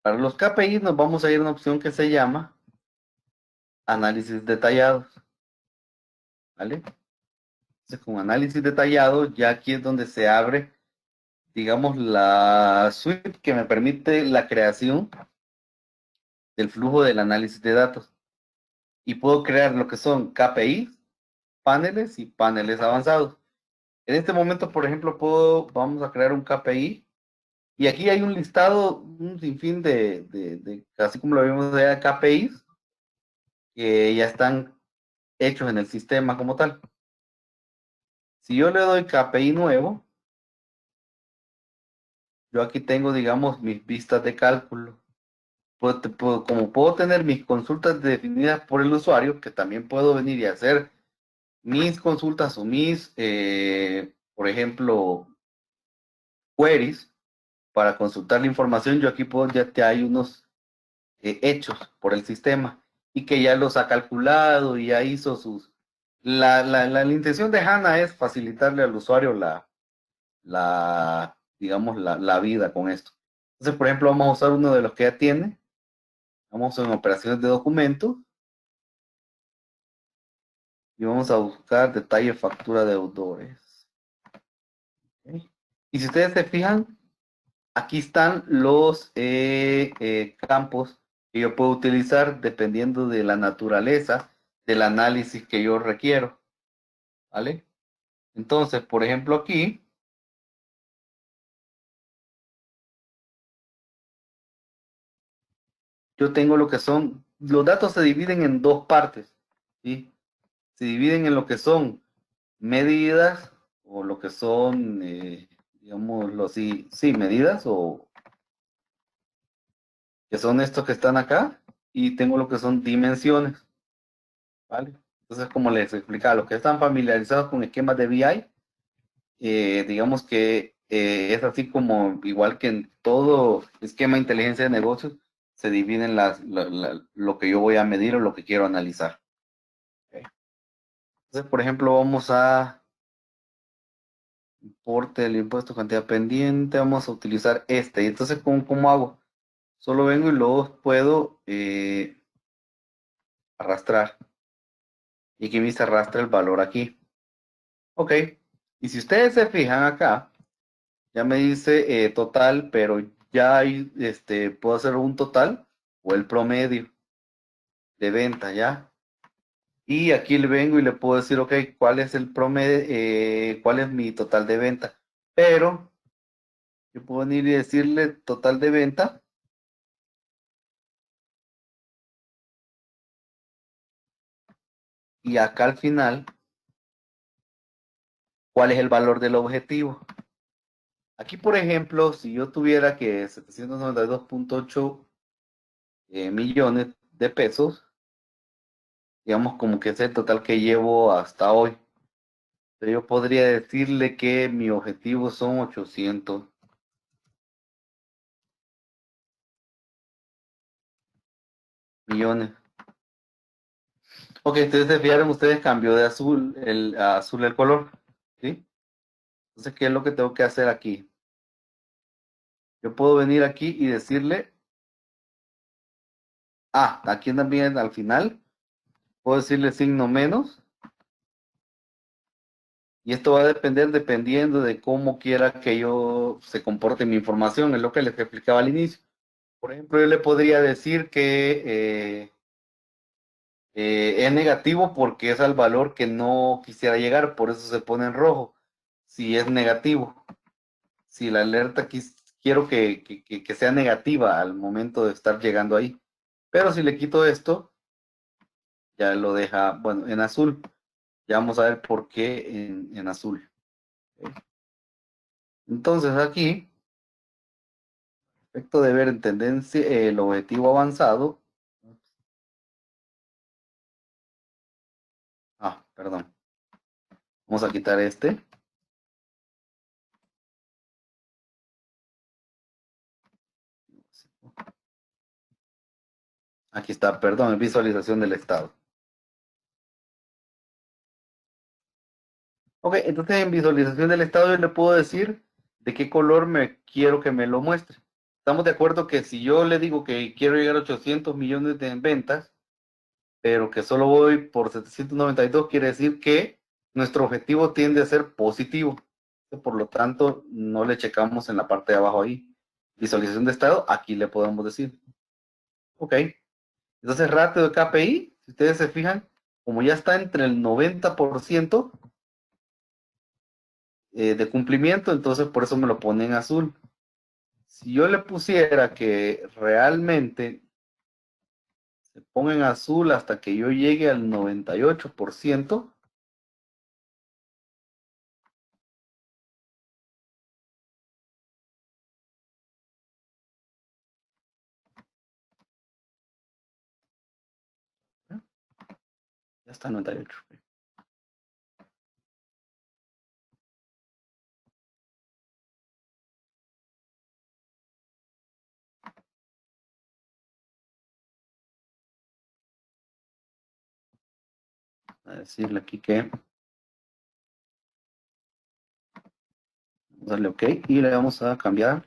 Para los KPIs nos vamos a ir a una opción que se llama análisis detallados, ¿vale? Entonces, con análisis detallado, ya aquí es donde se abre, digamos, la suite que me permite la creación del flujo del análisis de datos. Y puedo crear lo que son KPIs, paneles y paneles avanzados. En este momento, por ejemplo, vamos a crear un KPI y aquí hay un listado, un sinfín así como lo vimos de KPIs, que ya están hechos en el sistema como tal. Si yo le doy KPI nuevo, yo aquí tengo, digamos, mis vistas de cálculo. Como puedo tener mis consultas definidas por el usuario, que también puedo venir y hacer mis consultas o por ejemplo, queries para consultar la información, yo aquí puedo, ya te hay unos hechos por el sistema y que ya los ha calculado y ya hizo sus... La intención de HANA es facilitarle al usuario digamos, la vida con esto. Entonces, por ejemplo, vamos a usar uno de los que ya tiene. Vamos en operaciones de documento y vamos a buscar detalle factura de deudores. ¿Okay? Y si ustedes se fijan, aquí están los campos que yo puedo utilizar dependiendo de la naturaleza del análisis que yo requiero. ¿Vale? Entonces, por ejemplo, aquí, yo tengo lo que son, los datos se dividen en dos partes, ¿sí? Se dividen en lo que son medidas o lo que son, digámoslo así, sí, medidas o que son estos que están acá y tengo lo que son dimensiones, ¿vale? Entonces, como les explicaba, los que están familiarizados con esquemas de BI, digamos que es así como, igual que en todo esquema de inteligencia de negocios, se dividen lo que yo voy a medir o lo que quiero analizar. ¿Okay? Entonces, por ejemplo, vamos a importe del impuesto, cantidad pendiente, vamos a utilizar este. Y entonces, ¿cómo hago? Solo vengo y luego puedo arrastrar. Y aquí me se arrastra el valor aquí. Ok. Y si ustedes se fijan acá, ya me dice total, pero ya hay, puedo hacer un total o el promedio de venta, ¿ya? Y aquí le vengo y le puedo decir, ok, ¿cuál es el promedio, cuál es mi total de venta? Pero yo puedo venir y decirle total de venta. Y acá al final, ¿cuál es el valor del objetivo? Aquí, por ejemplo, si yo tuviera que 792.8 millones de pesos, digamos como que es el total que llevo hasta hoy. Pero yo podría decirle que mi objetivo son 800 millones. Ok, entonces se fijaron ustedes, cambió de azul, a azul el color, ¿sí? Entonces, ¿qué es lo que tengo que hacer aquí? Yo puedo venir aquí y decirle, aquí también al final, puedo decirle signo menos, y esto va a depender dependiendo de cómo quiera que yo se comporte mi información, es lo que les explicaba al inicio. Por ejemplo, yo le podría decir que es negativo porque es al valor que no quisiera llegar, por eso se pone en rojo, si es negativo. Si la alerta quiero que sea negativa al momento de estar llegando ahí. Pero si le quito esto, ya lo deja, bueno, en azul. Ya vamos a ver por qué en azul. ¿Ok? Entonces aquí, efecto de ver en tendencia, el objetivo avanzado. Perdón. Vamos a quitar este. Aquí está, perdón, visualización del estado. Ok, entonces en visualización del estado yo le puedo decir de qué color me quiero que me lo muestre. Estamos de acuerdo que si yo le digo que quiero llegar a 800 millones de ventas, pero que solo voy por 792, quiere decir que nuestro objetivo tiende a ser positivo. Por lo tanto, no le checamos en la parte de abajo ahí. Visualización de estado, aquí le podemos decir. Ok. Entonces, ratio de KPI, si ustedes se fijan, como ya está entre el 90% de cumplimiento, entonces por eso me lo pone en azul. Si yo le pusiera que realmente se ponga en azul hasta que yo llegue al 98%, ya está 98. A decirle aquí que vamos a darle OK y le vamos a cambiar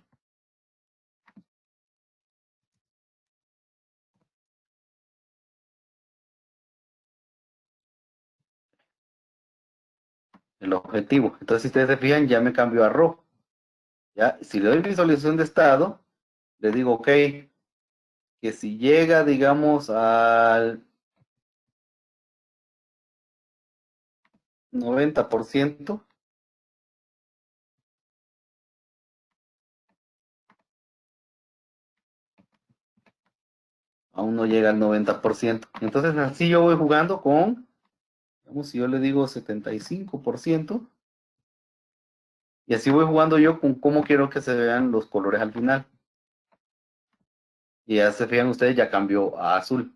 el objetivo. Entonces, si ustedes se fijan, ya me cambió a rojo. Ya, si le doy visualización de estado, le digo OK, que si llega, digamos, al 90%, aún no llega al 90%. Entonces, así yo voy jugando con, digamos, si yo le digo 75%, y así voy jugando yo con cómo quiero que se vean los colores al final. Y ya se fijan ustedes, ya cambió a azul.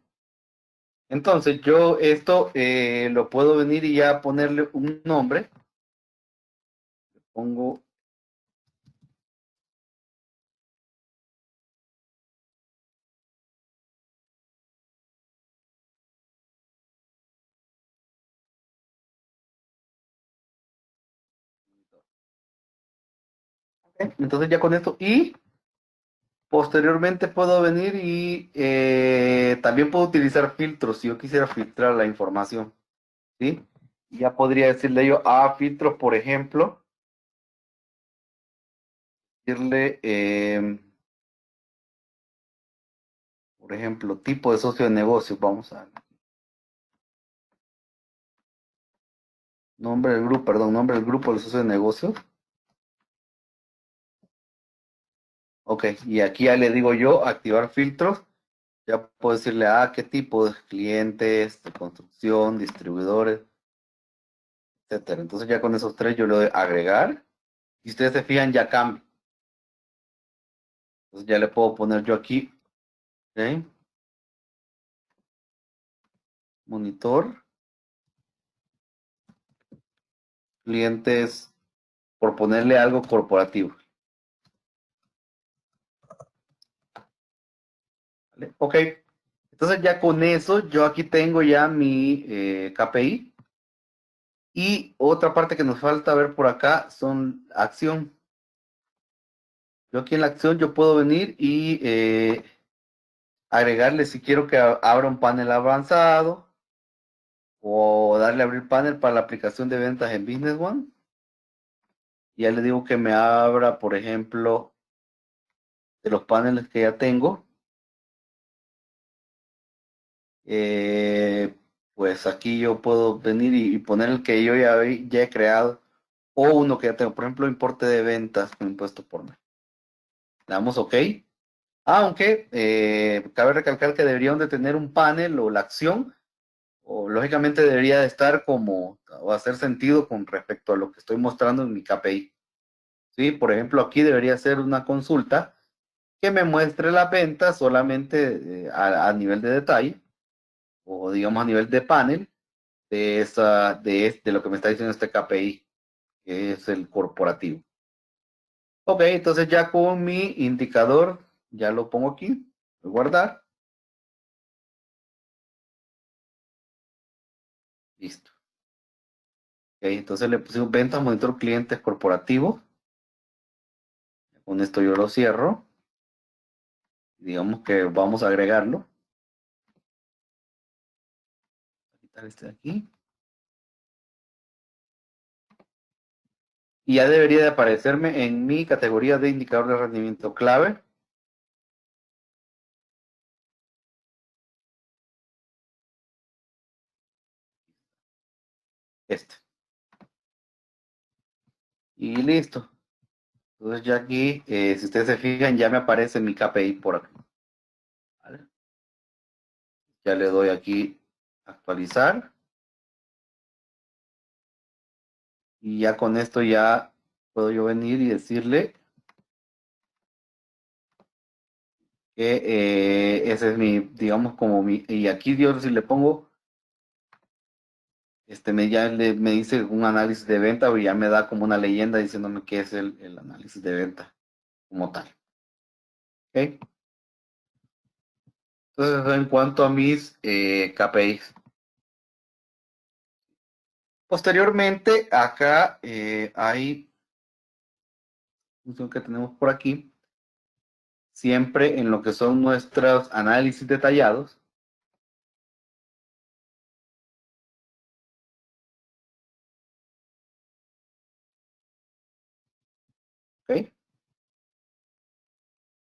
Entonces, yo esto lo puedo venir y ya ponerle un nombre. Pongo entonces ya con esto y posteriormente puedo venir y también puedo utilizar filtros si yo quisiera filtrar la información, ¿sí? Ya podría decirle yo a filtros, por ejemplo, decirle, por ejemplo, tipo de socio de negocio, vamos a nombre del grupo, perdón, nombre del grupo del socio de negocio. Ok, y aquí ya le digo yo activar filtros. Ya puedo decirle a qué tipo de clientes, de construcción, distribuidores, etcétera. Entonces ya con esos tres yo le doy agregar. Y ustedes se fijan, ya cambia. Entonces ya le puedo poner yo aquí, ¿ok? Monitor, clientes, por ponerle algo corporativo. ¿Vale? Ok. Entonces ya con eso, yo aquí tengo ya mi KPI. Y otra parte que nos falta ver por acá son acción. Yo aquí en la acción yo puedo venir y agregarle si quiero que abra un panel avanzado o darle a abrir panel para la aplicación de ventas en Business One. Y ya le digo que me abra, por ejemplo, de los paneles que ya tengo. Eh, pues aquí yo puedo venir y poner el que yo ya he creado o uno que ya tengo. Por ejemplo, importe de ventas con impuesto por mes. Le damos OK. Aunque cabe recalcar que deberían de tener un panel o la acción, o lógicamente debería de estar como, o hacer sentido con respecto a lo que estoy mostrando en mi KPI. ¿Sí? Por ejemplo, aquí debería ser una consulta que me muestre la venta solamente a nivel de detalle, o digamos a nivel de panel, de lo que me está diciendo este KPI, que es el corporativo. Ok, entonces ya con mi indicador, ya lo pongo aquí, voy a guardar, listo. Entonces le pusimos ventas, monitor clientes corporativos. Con esto yo lo cierro. Digamos que vamos a agregarlo. Voy a quitar este de aquí. Y ya debería de aparecerme en mi categoría de indicador de rendimiento clave. Este. Y listo. Entonces ya aquí, si ustedes se fijan, ya me aparece mi KPI por aquí. ¿Vale? Ya le doy aquí actualizar. Y ya con esto ya puedo yo venir y decirle que ese es mi, digamos, como mi, y aquí yo si le pongo, me dice un análisis de venta o ya me da como una leyenda diciéndome qué es el análisis de venta como tal. ¿Ok? Entonces, en cuanto a mis KPIs. Posteriormente, acá hay función que tenemos por aquí, siempre en lo que son nuestros análisis detallados. ¿Ok?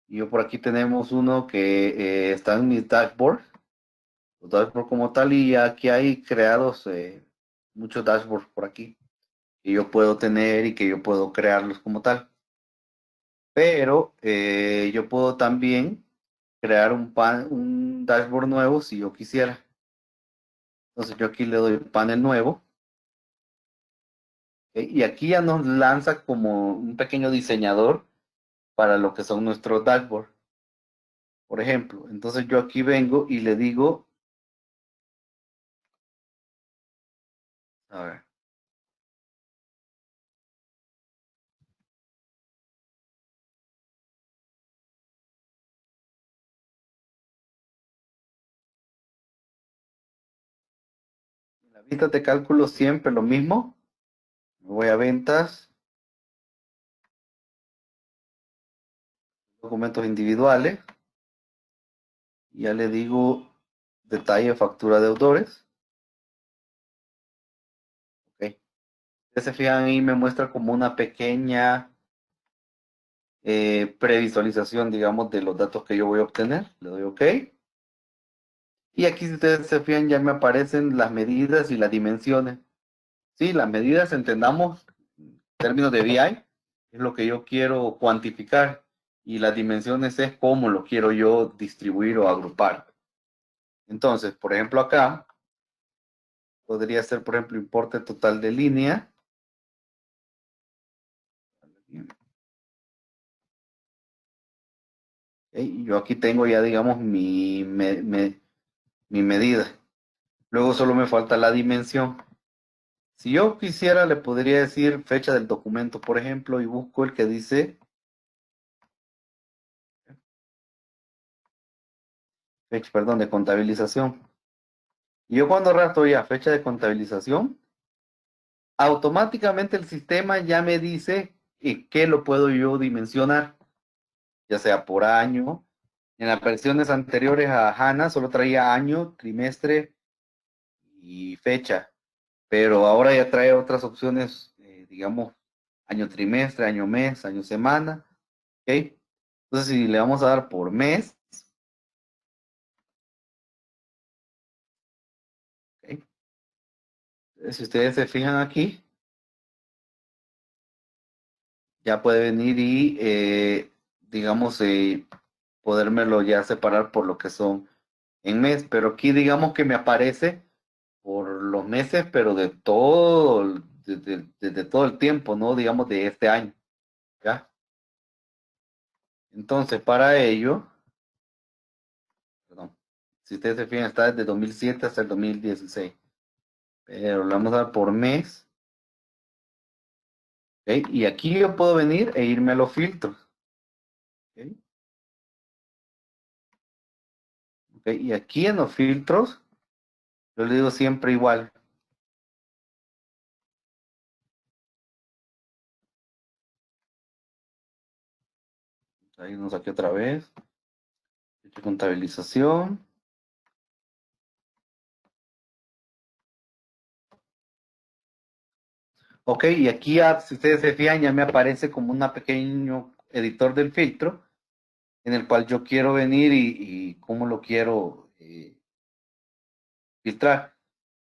Y yo por aquí tenemos uno que está en mis dashboards, los dashboards como tal, y aquí hay creados muchos dashboards por aquí que yo puedo tener y que yo puedo crearlos como tal. Pero yo puedo también crear un dashboard nuevo si yo quisiera. Entonces yo aquí le doy panel nuevo. Y aquí ya nos lanza como un pequeño diseñador para lo que son nuestros dashboards. Por ejemplo, entonces yo aquí vengo y le digo, a ver, en la vista de cálculo siempre lo mismo. Me voy a ventas, documentos individuales, y ya le digo detalle factura de autores. Ok. Ustedes se fijan ahí, me muestra como una pequeña previsualización, digamos, de los datos que yo voy a obtener. Le doy OK. Y aquí, si ustedes se fijan, ya me aparecen las medidas y las dimensiones. Sí, las medidas, entendamos, en términos de BI, es lo que yo quiero cuantificar. Y las dimensiones es cómo lo quiero yo distribuir o agrupar. Entonces, por ejemplo, acá podría ser, por ejemplo, importe total de línea. Y yo aquí tengo ya, digamos, mi medida. Luego solo me falta la dimensión. Si yo quisiera, le podría decir fecha del documento, por ejemplo, y busco el que dice fecha, perdón, de contabilización. Y yo cuando rastro ya fecha de contabilización, automáticamente el sistema ya me dice qué lo puedo yo dimensionar, ya sea por año. En las versiones anteriores a HANA solo traía año, trimestre y fecha, pero ahora ya trae otras opciones, digamos, año trimestre, año mes, año semana. ¿Ok? Entonces, si le vamos a dar por mes, ¿ok? Si ustedes se fijan aquí, ya puede venir y, digamos, podérmelo ya separar por lo que son en mes, pero aquí digamos que me aparece por los meses, pero de todo, desde todo el tiempo, ¿no? Digamos, de este año, ¿ya? Entonces, para ello, perdón, si ustedes se fijan, está desde 2007 hasta el 2016, pero le vamos a dar por mes, ¿ok? Y aquí yo puedo venir e irme a los filtros, ¿ok? ¿Ok? Y aquí en los filtros, yo le digo siempre igual, Ahí nos aquí otra vez. Fecha de contabilización. Ok, y aquí ya, si ustedes se fijan, ya me aparece como un pequeño editor del filtro en el cual yo quiero venir y cómo lo quiero filtrar.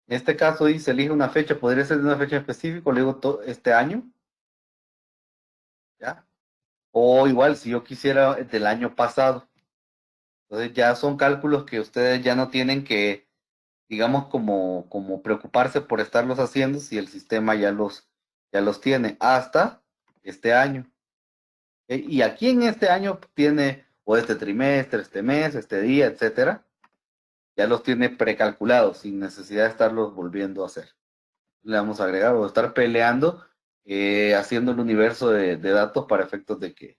En este caso dice, elige una fecha, podría ser de una fecha específica, le digo este año, ¿ya? O igual, si yo quisiera del año pasado. Entonces ya son cálculos que ustedes ya no tienen que, digamos, como preocuparse por estarlos haciendo si el sistema ya los tiene hasta este año. Y aquí en este año tiene, o este trimestre, este mes, este día, etcétera, ya los tiene precalculados sin necesidad de estarlos volviendo a hacer. Le vamos a agregar o estar peleando, haciendo el universo de datos para efectos de que.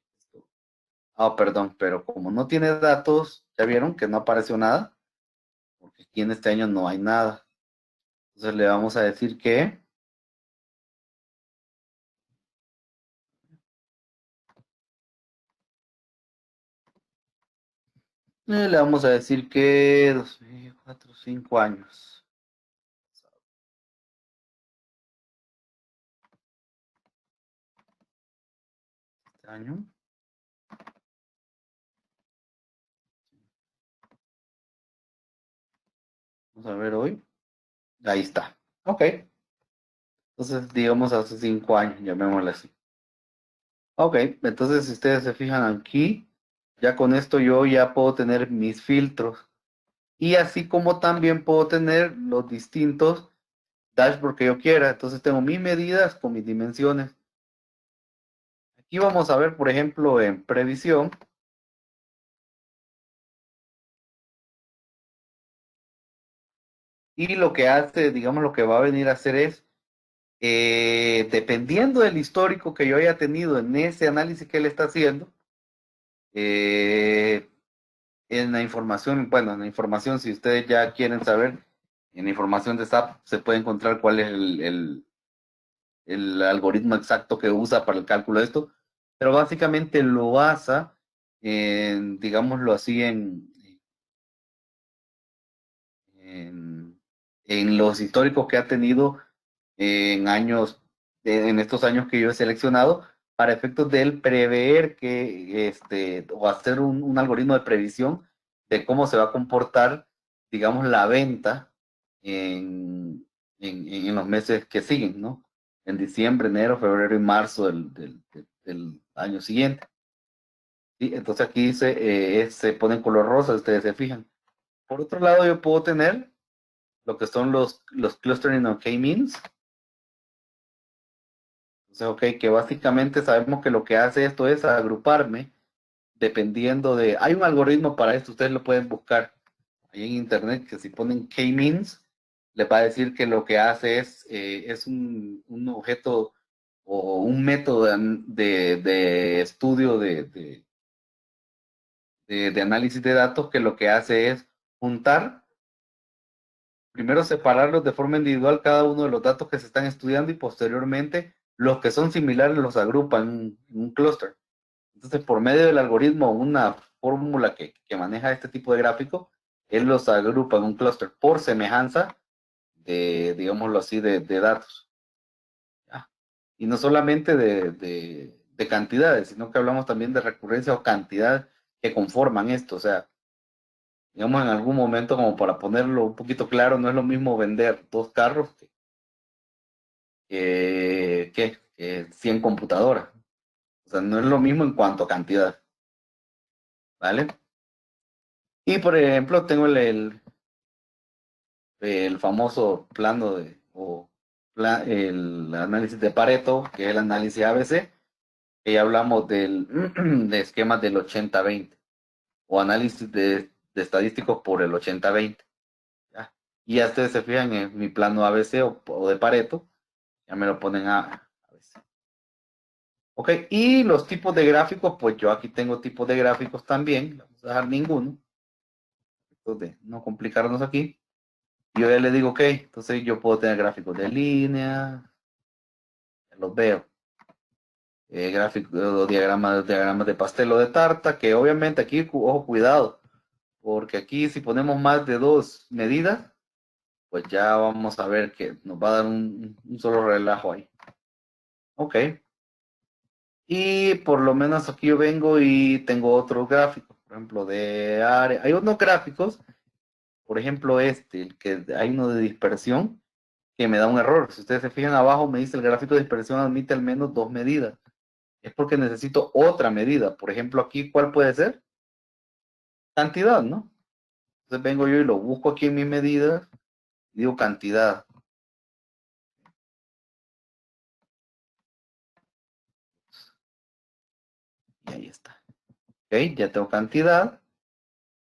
Ah, perdón, pero como no tiene datos, ya vieron que no apareció nada, porque aquí en este año no hay nada. Entonces le vamos a decir que le vamos a decir que 4, 5 años. Este año. Vamos a ver hoy. Ahí está. Ok. Entonces, digamos hace 5 años, llamémosle así. Ok, entonces si ustedes se fijan aquí, ya con esto yo ya puedo tener mis filtros. Y así como también puedo tener los distintos dashboards que yo quiera. Entonces tengo mis medidas con mis dimensiones. Aquí vamos a ver, por ejemplo, en previsión. Y lo que hace, digamos, lo que va a venir a hacer es, dependiendo del histórico que yo haya tenido en ese análisis que él está haciendo, en la información, bueno, en la información, si ustedes ya quieren saber, en la información de SAP se puede encontrar cuál es el algoritmo exacto que usa para el cálculo de esto, pero básicamente lo basa en, digámoslo así, en los históricos que ha tenido en años, en estos años que yo he seleccionado, para efectos de él prever que, o hacer un algoritmo de previsión de cómo se va a comportar, digamos, la venta en los meses que siguen, ¿no? En diciembre, enero, febrero y marzo del año siguiente. ¿Sí? Entonces aquí se pone en color rosa, ustedes se fijan. Por otro lado, yo puedo tener lo que son los clustering o k-means. Entonces, ok, que básicamente sabemos que lo que hace esto es agruparme dependiendo de. Hay un algoritmo para esto, ustedes lo pueden buscar ahí en internet, que si ponen k-means, le va a decir que lo que hace es un objeto o un método de estudio de análisis de datos que lo que hace es juntar. Primero separarlos de forma individual cada uno de los datos que se están estudiando y posteriormente los que son similares los agrupan en un clúster. Entonces, por medio del algoritmo, una fórmula que maneja este tipo de gráfico, él los agrupa en un clúster por semejanza digámoslo así, de datos. ¿Ya? Y no solamente de cantidades, sino que hablamos también de recurrencia o cantidad que conforman esto. O sea, digamos en algún momento, como para ponerlo un poquito claro, no es lo mismo vender 2 carros que 100 computadoras. O sea, no es lo mismo en cuanto a cantidad. ¿Vale? Y por ejemplo, tengo el famoso plano el análisis de Pareto, que es el análisis ABC, que ya hablamos de esquemas del 80-20 o análisis de estadísticos por el 80-20. ¿Ya? Y ya ustedes se fijan en mi plano ABC o de Pareto, ya me lo ponen a ABC. Ok, y los tipos de gráficos, pues yo aquí tengo tipos de gráficos también, no vamos a dejar ninguno, entonces no complicarnos aquí. Yo ya le digo, ok, entonces yo puedo tener gráficos de línea, ya los veo. gráfico, diagramas de pastel o de tarta, que obviamente aquí, ojo, cuidado, porque aquí si ponemos más de dos medidas, pues ya vamos a ver que nos va a dar un solo relajo ahí. Ok. Y por lo menos aquí yo vengo y tengo otros gráficos, por ejemplo, de área. Hay unos gráficos, por ejemplo, el que hay uno de dispersión, que me da un error. Si ustedes se fijan abajo, me dice el gráfico de dispersión admite al menos dos medidas. Es porque necesito otra medida. Por ejemplo, aquí, ¿cuál puede ser? Cantidad, ¿no? Entonces vengo yo y lo busco aquí en mis medidas y digo cantidad. Y ahí está. Ok, ya tengo cantidad.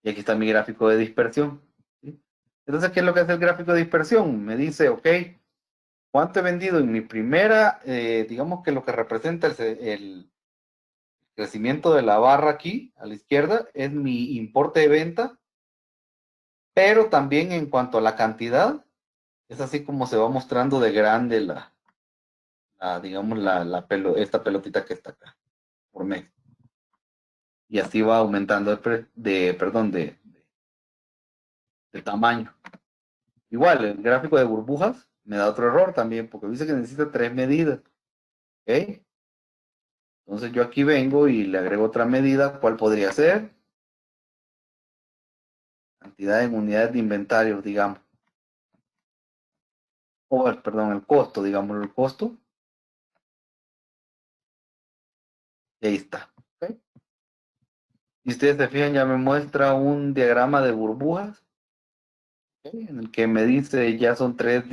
Y aquí está mi gráfico de dispersión. ¿Sí? Entonces, ¿qué es lo que hace el gráfico de dispersión? Me dice, ok, ¿cuánto he vendido en mi primera? Digamos que lo que representa el crecimiento de la barra aquí a la izquierda es mi importe de venta, pero también en cuanto a la cantidad, es así como se va mostrando de grande digamos, esta pelotita que está acá, por mes. Y así va aumentando de tamaño. Igual, el gráfico de burbujas me da otro error también, porque dice que necesita tres medidas. ¿Ok? Entonces yo aquí vengo y le agrego otra medida. ¿Cuál podría ser? Cantidad en unidades de inventario, digamos. O, perdón, el costo, digamos, el costo. Y ahí está. ¿Ok? Y ustedes se fijan, ya me muestra un diagrama de burbujas, ¿ok? En el que me dice, ya son tres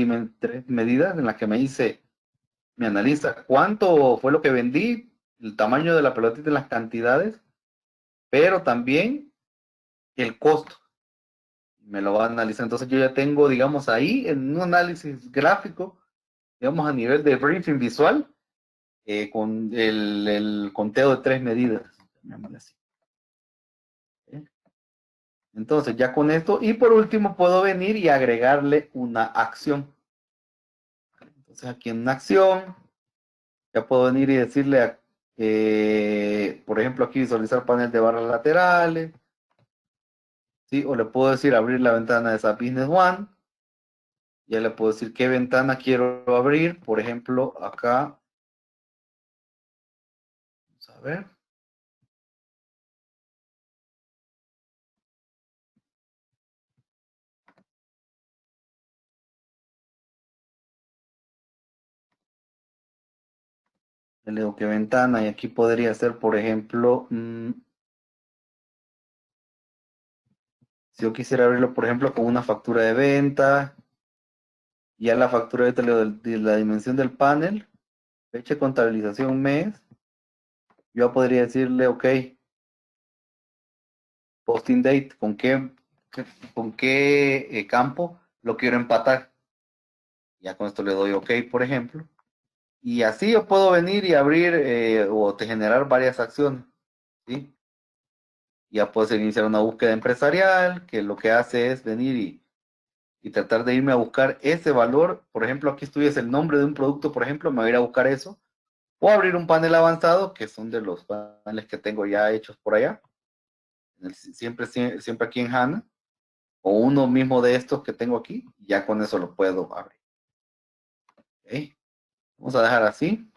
medidas, en las que me dice, me analiza cuánto fue lo que vendí, el tamaño de la pelotita en las cantidades, pero también el costo. Me lo va a analizar. Entonces yo ya tengo, digamos, ahí en un análisis gráfico, digamos, a nivel de briefing visual, con el conteo de tres medidas. Así. Entonces ya con esto, y por último puedo venir y agregarle una acción. Entonces aquí en una acción, ya puedo venir y decirle, por ejemplo, aquí visualizar panel de barras laterales, ¿sí? O le puedo decir abrir la ventana de SAP Business One. Ya le puedo decir qué ventana quiero abrir. Por ejemplo, acá, vamos a ver. Le digo qué ventana y aquí podría ser, por ejemplo, si yo quisiera abrirlo, por ejemplo, con una factura de venta, ya la factura de la dimensión del panel, fecha de contabilización mes, yo podría decirle, ok, posting date, ¿con qué campo lo quiero empatar? Ya con esto le doy ok, por ejemplo. Y así yo puedo venir y abrir o generar varias acciones, ¿sí? Ya puedes iniciar una búsqueda empresarial, que lo que hace es venir y tratar de irme a buscar ese valor. Por ejemplo, aquí estuviese el nombre de un producto, por ejemplo, me voy a ir a buscar eso. O abrir un panel avanzado, que son de los paneles que tengo ya hechos por allá, siempre aquí en HANA, o uno mismo de estos que tengo aquí, ya con eso lo puedo abrir. ¿Okay? Vamos a dejar así.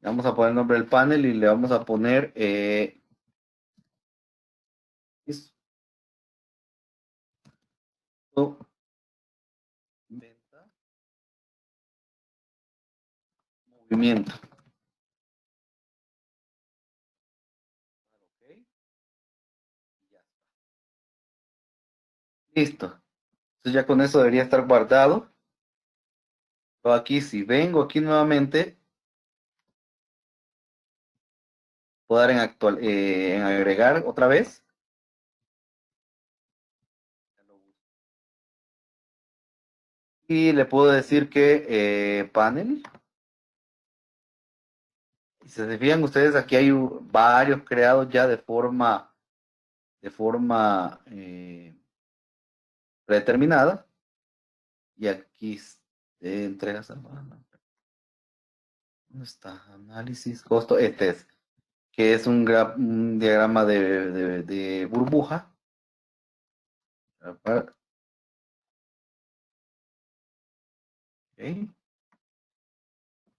Le vamos a poner el nombre del panel y le vamos a poner venta, movimiento. ¿Okay? Listo. Entonces ya con eso debería estar guardado. Pero aquí, si vengo aquí nuevamente, puedo dar en agregar otra vez. Y le puedo decir que panel. Y si se fijan ustedes, aquí hay varios creados ya de forma predeterminada. Y aquí entregas. ¿Dónde está? Análisis, costo. Este es, que es un diagrama de burbuja. Ok.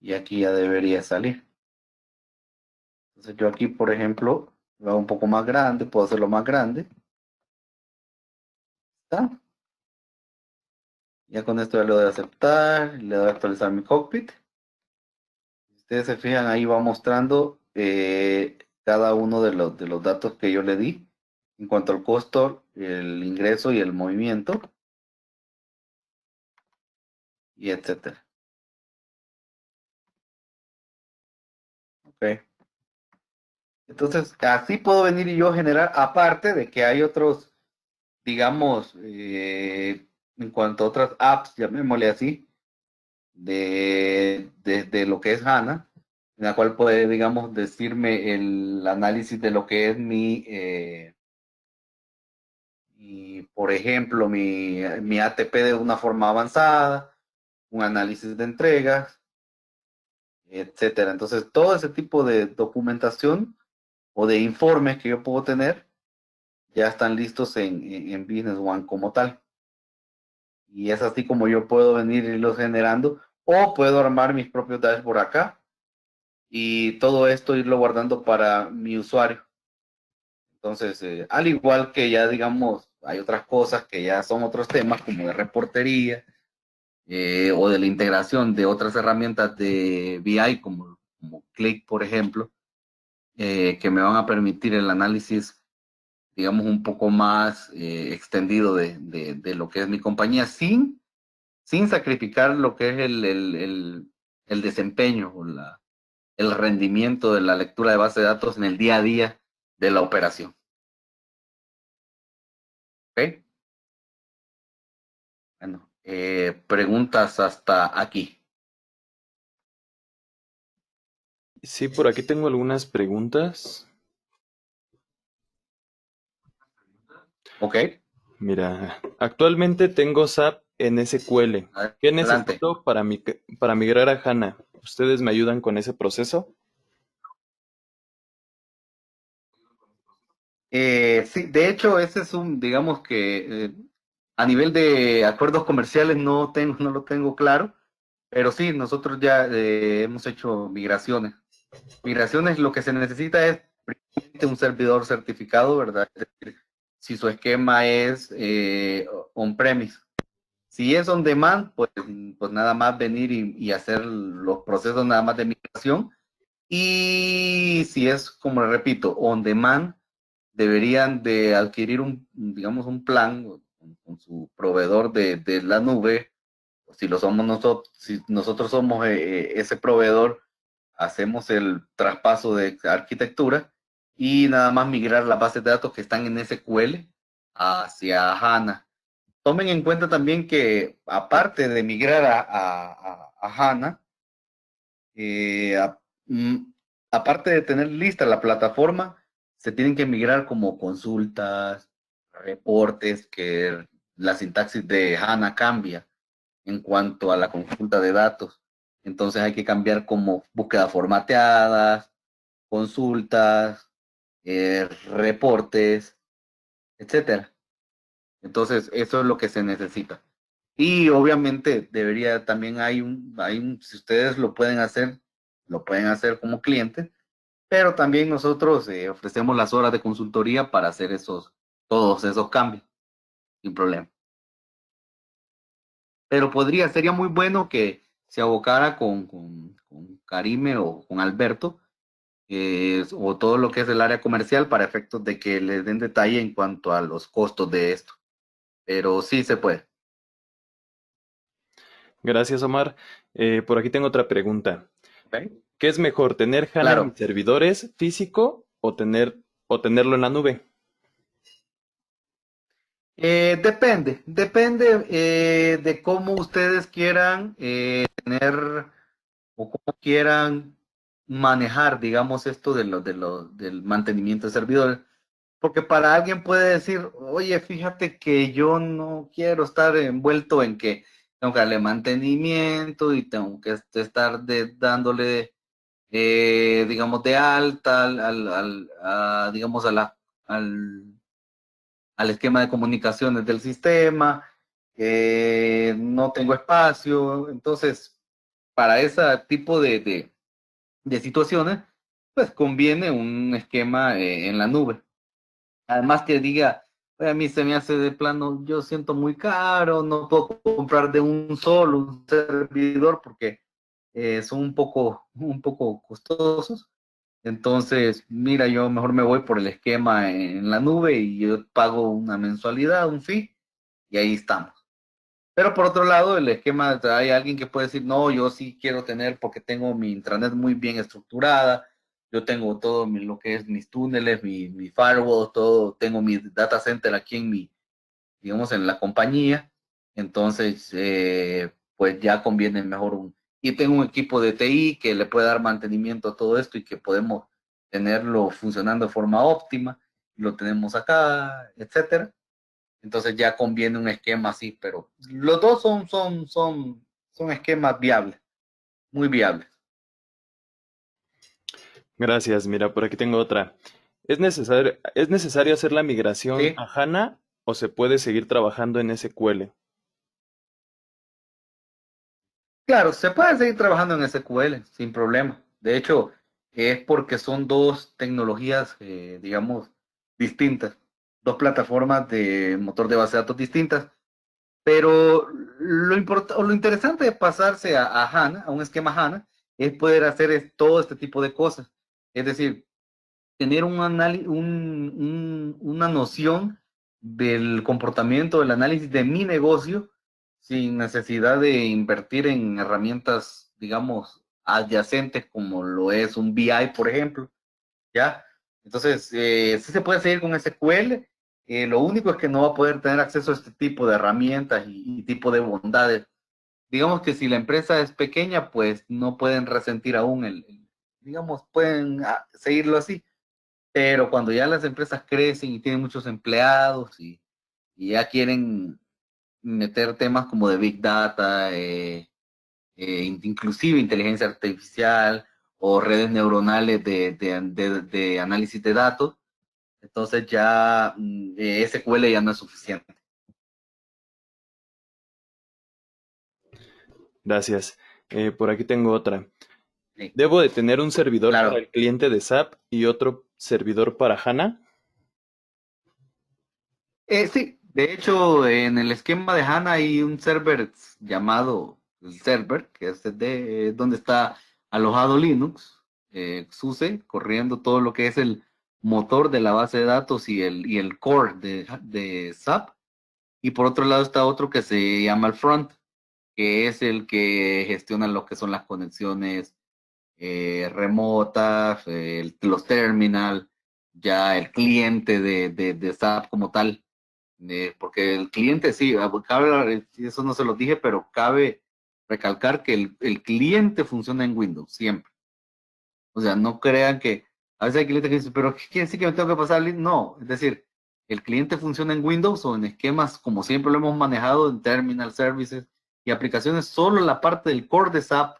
Y aquí ya debería salir. Entonces yo aquí, por ejemplo, lo hago un poco más grande, puedo hacerlo más grande. ¿Está? Ya con esto ya le doy a aceptar, le doy a actualizar mi cockpit. Si ustedes se fijan, ahí va mostrando cada uno de los datos que yo le di en cuanto al costo, el ingreso y el movimiento, y etcétera. Ok. Entonces, así puedo venir y yo generar, aparte de que hay otros, digamos, en cuanto a otras apps, llamémosle así, de lo que es HANA, en la cual puede, digamos, decirme el análisis de lo que es por ejemplo, mi ATP de una forma avanzada, un análisis de entregas, etcétera. Entonces, todo ese tipo de documentación o de informes que yo puedo tener ya están listos en Business One como tal. Y es así como yo puedo venir y irlos generando, o puedo armar mis propios dashboards acá y todo esto irlo guardando para mi usuario. Entonces, al igual que ya digamos, hay otras cosas que ya son otros temas como de reportería o de la integración de otras herramientas de BI como Click, por ejemplo, que me van a permitir el análisis, digamos, un poco más extendido de lo que es mi compañía sin sacrificar lo que es el desempeño o el rendimiento de la lectura de base de datos en el día a día de la operación. ¿Ok? Bueno, preguntas hasta aquí. Sí, por aquí tengo algunas preguntas. ¿Ok? Mira, actualmente tengo SAP en SQL. ¿Qué Adelante. necesito para migrar a HANA? ¿Ustedes me ayudan con ese proceso? Sí, de hecho, ese es digamos que a nivel de acuerdos comerciales no lo tengo claro, pero sí, nosotros ya hemos hecho migraciones. Migraciones, lo que se necesita es primeramente un servidor certificado, ¿verdad? Es decir, si su esquema es on-premise. Si es on demand, pues nada más venir y hacer los procesos nada más de migración. Y si es, como repito, on demand, deberían de adquirir digamos, un plan con su proveedor de la nube. Si lo somos nosotros, si nosotros somos ese proveedor, hacemos el traspaso de arquitectura y nada más migrar las bases de datos que están en SQL hacia HANA. Tomen en cuenta también que aparte de migrar a HANA, eh, a- mm, aparte de tener lista la plataforma, se tienen que migrar como consultas, reportes, que la sintaxis de HANA cambia en cuanto a la consulta de datos. Entonces hay que cambiar como búsquedas formateadas, consultas, reportes, etcétera. Entonces eso es lo que se necesita. Y obviamente debería también si ustedes lo pueden hacer como clientes, pero también nosotros ofrecemos las horas de consultoría para hacer todos esos cambios, sin problema. Pero sería muy bueno que se abocara con Karime o con Alberto, o todo lo que es el área comercial para efectos de que les den detalle en cuanto a los costos de esto. Pero sí se puede. Gracias, Omar. Por aquí tengo otra pregunta. ¿Ok? ¿Qué es mejor, tener HANA en mis Claro. servidores físico o tenerlo en la nube? Depende de cómo ustedes quieran tener o cómo quieran manejar, digamos, esto del mantenimiento de servidores. Porque para alguien puede decir, oye, fíjate que yo no quiero estar envuelto en que tengo que darle mantenimiento y tengo que estar dándole digamos, de alta digamos, al esquema de comunicaciones del sistema, no tengo espacio, entonces, para ese tipo de situaciones, pues conviene un esquema en la nube. Además que diga, "Oye, a mí se me hace de plano, yo siento muy caro, no puedo comprar de un solo un servidor porque son un poco costosos. Entonces, mira, yo mejor me voy por el esquema en la nube y yo pago una mensualidad, un fee, y ahí estamos. Pero por otro lado, el esquema, hay alguien que puede decir, no, yo sí quiero tener porque tengo mi intranet muy bien estructurada, yo tengo todo lo que es mis túneles, mi firewall, todo, tengo mi data center aquí en digamos, en la compañía, entonces, pues ya conviene mejor y tengo un equipo de TI que le puede dar mantenimiento a todo esto y que podemos tenerlo funcionando de forma óptima, lo tenemos acá, etcétera. Entonces ya conviene un esquema así, pero los dos son esquemas viables, muy viables. Gracias, mira, por aquí tengo otra. ¿Es necesario hacer la migración ¿Sí? a HANA o se puede seguir trabajando en SQL? Claro, se puede seguir trabajando en SQL sin problema. De hecho, es porque son dos tecnologías, digamos, distintas, dos plataformas de motor de base de datos distintas. Pero lo interesante de pasarse a HANA, a un esquema HANA, es poder hacer todo este tipo de cosas. Es decir, tener una noción del comportamiento, del análisis de mi negocio sin necesidad de invertir en herramientas, digamos, adyacentes como lo es un BI, por ejemplo, ¿ya? Entonces, sí se puede seguir con SQL, lo único es que no va a poder tener acceso a este tipo de herramientas y tipo de bondades. Digamos que si la empresa es pequeña, pues no pueden resentir aún digamos, pueden seguirlo así, pero cuando ya las empresas crecen y tienen muchos empleados y ya quieren meter temas como de Big Data, inclusive inteligencia artificial o redes neuronales de análisis de datos, entonces ya SQL ya no es suficiente. Gracias. Por aquí tengo otra. Sí, ¿Debo de tener un servidor para claro. el cliente de SAP y otro servidor para HANA? Sí, de hecho, en el esquema de HANA hay un server llamado el server, que es donde está alojado Linux, SUSE, corriendo todo lo que es el motor de la base de datos y el core de SAP. Y por otro lado está otro que se llama el front, que es el que gestiona lo que son las conexiones remotas, los terminal, ya el cliente de SAP como tal. Porque el cliente sí, eso no se lo dije, pero cabe recalcar que el cliente funciona en Windows siempre. O sea, no crean que a veces hay clientes que dicen, pero ¿qué quiere decir que me tengo que pasar? No, es decir, el cliente funciona en Windows o en esquemas como siempre lo hemos manejado en Terminal Services y aplicaciones, solo la parte del core de SAP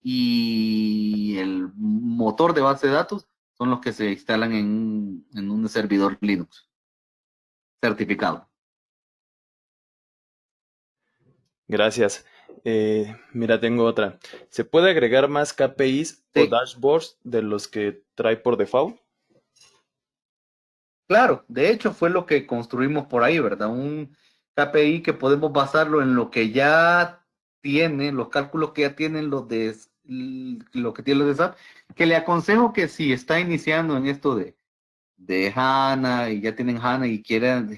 y el motor de base de datos son los que se instalan en un servidor Linux certificado. Gracias. Mira, tengo otra. ¿Se puede agregar más KPIs o Sí, dashboards de los que trae por default? claro, de hecho fue lo que construimos por ahí, ¿verdad? Un KPI que podemos basarlo en lo que ya tiene, los cálculos que ya tienen lo que tienen los de SAP, que le aconsejo que si está iniciando en esto de HANA y ya tienen HANA y quieren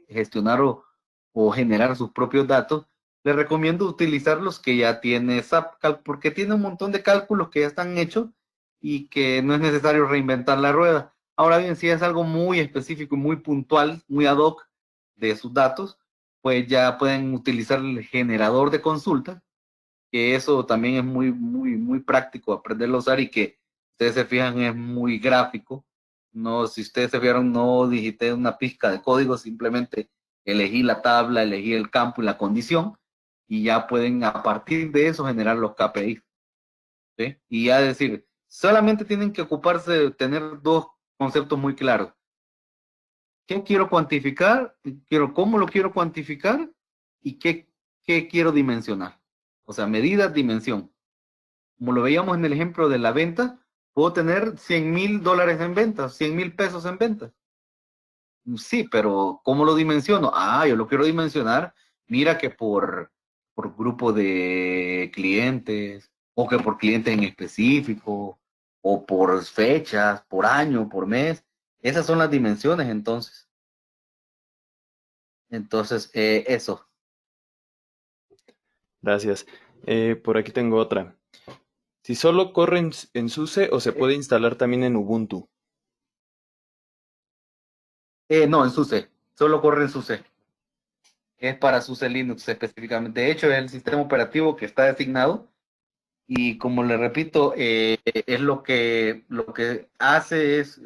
gestionar o generar sus propios datos, les recomiendo utilizar los que ya tiene SAP, porque tiene un montón de cálculos que ya están hechos y que no es necesario reinventar la rueda. Ahora bien, si es algo muy específico, muy puntual, muy ad hoc de sus datos, pues ya pueden utilizar el generador de consulta, que eso también es muy práctico aprenderlo a usar y que ustedes se fijan es muy gráfico. No, si ustedes se fijaron, no digité una pizca de código, simplemente elegí la tabla, elegí el campo y la condición y ya pueden a partir de eso generar los KPI. ¿Sí? Y ya decir, solamente tienen que ocuparse de tener dos conceptos muy claros. ¿Qué quiero cuantificar? ¿Cómo lo quiero cuantificar? ¿Y qué quiero dimensionar? O sea, medida, dimensión. Como lo veíamos en el ejemplo de la venta, puedo tener $100,000 en ventas, 100,000 pesos en ventas. Sí, pero ¿cómo lo dimensiono? Yo lo quiero dimensionar, mira que por grupo de clientes, o que por clientes en específico, o por fechas, por año, por mes. Esas son las dimensiones entonces. Entonces, eso. Gracias. Por aquí tengo otra. Si solo corre en SUSE o se puede instalar también en Ubuntu. No, en SUSE. Solo corre en SUSE. Es para SUSE Linux específicamente. De hecho, es el sistema operativo que está designado. Y como le repito, es lo que hace es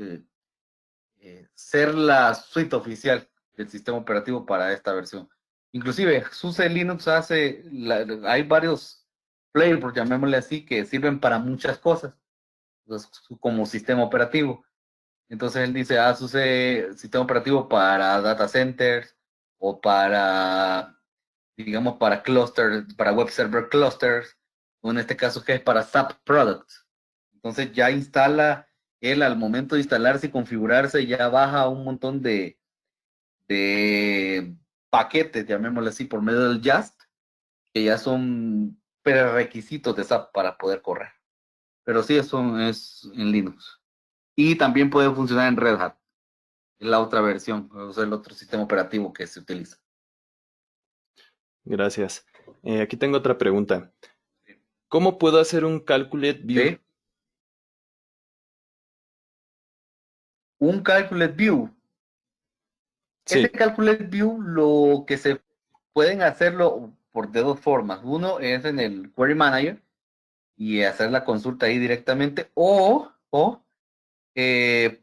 ser la suite oficial del sistema operativo para esta versión. Inclusive, SUSE Linux hay varios flavors, llamémosle así, que sirven para muchas cosas, pues, como sistema operativo. Entonces él dice, SUSE sistema operativo para data centers o para, digamos, para clusters, para web server clusters, o en este caso que es para SAP products. Entonces ya instala, él al momento de instalarse y configurarse, ya baja un montón de paquetes, llamémosle así, por medio del Just, que ya son prerequisitos de SAP para poder correr. Pero sí, eso es en Linux. Y también puede funcionar en Red Hat, es la otra versión, o sea, el otro sistema operativo que se utiliza. Gracias. Aquí tengo otra pregunta. ¿Cómo puedo hacer un Calculate View? ¿Sí? Un Calculate View. Ese Sí, Calculate View lo que se pueden hacerlo de dos formas. Uno es en el Query Manager y hacer la consulta ahí directamente, o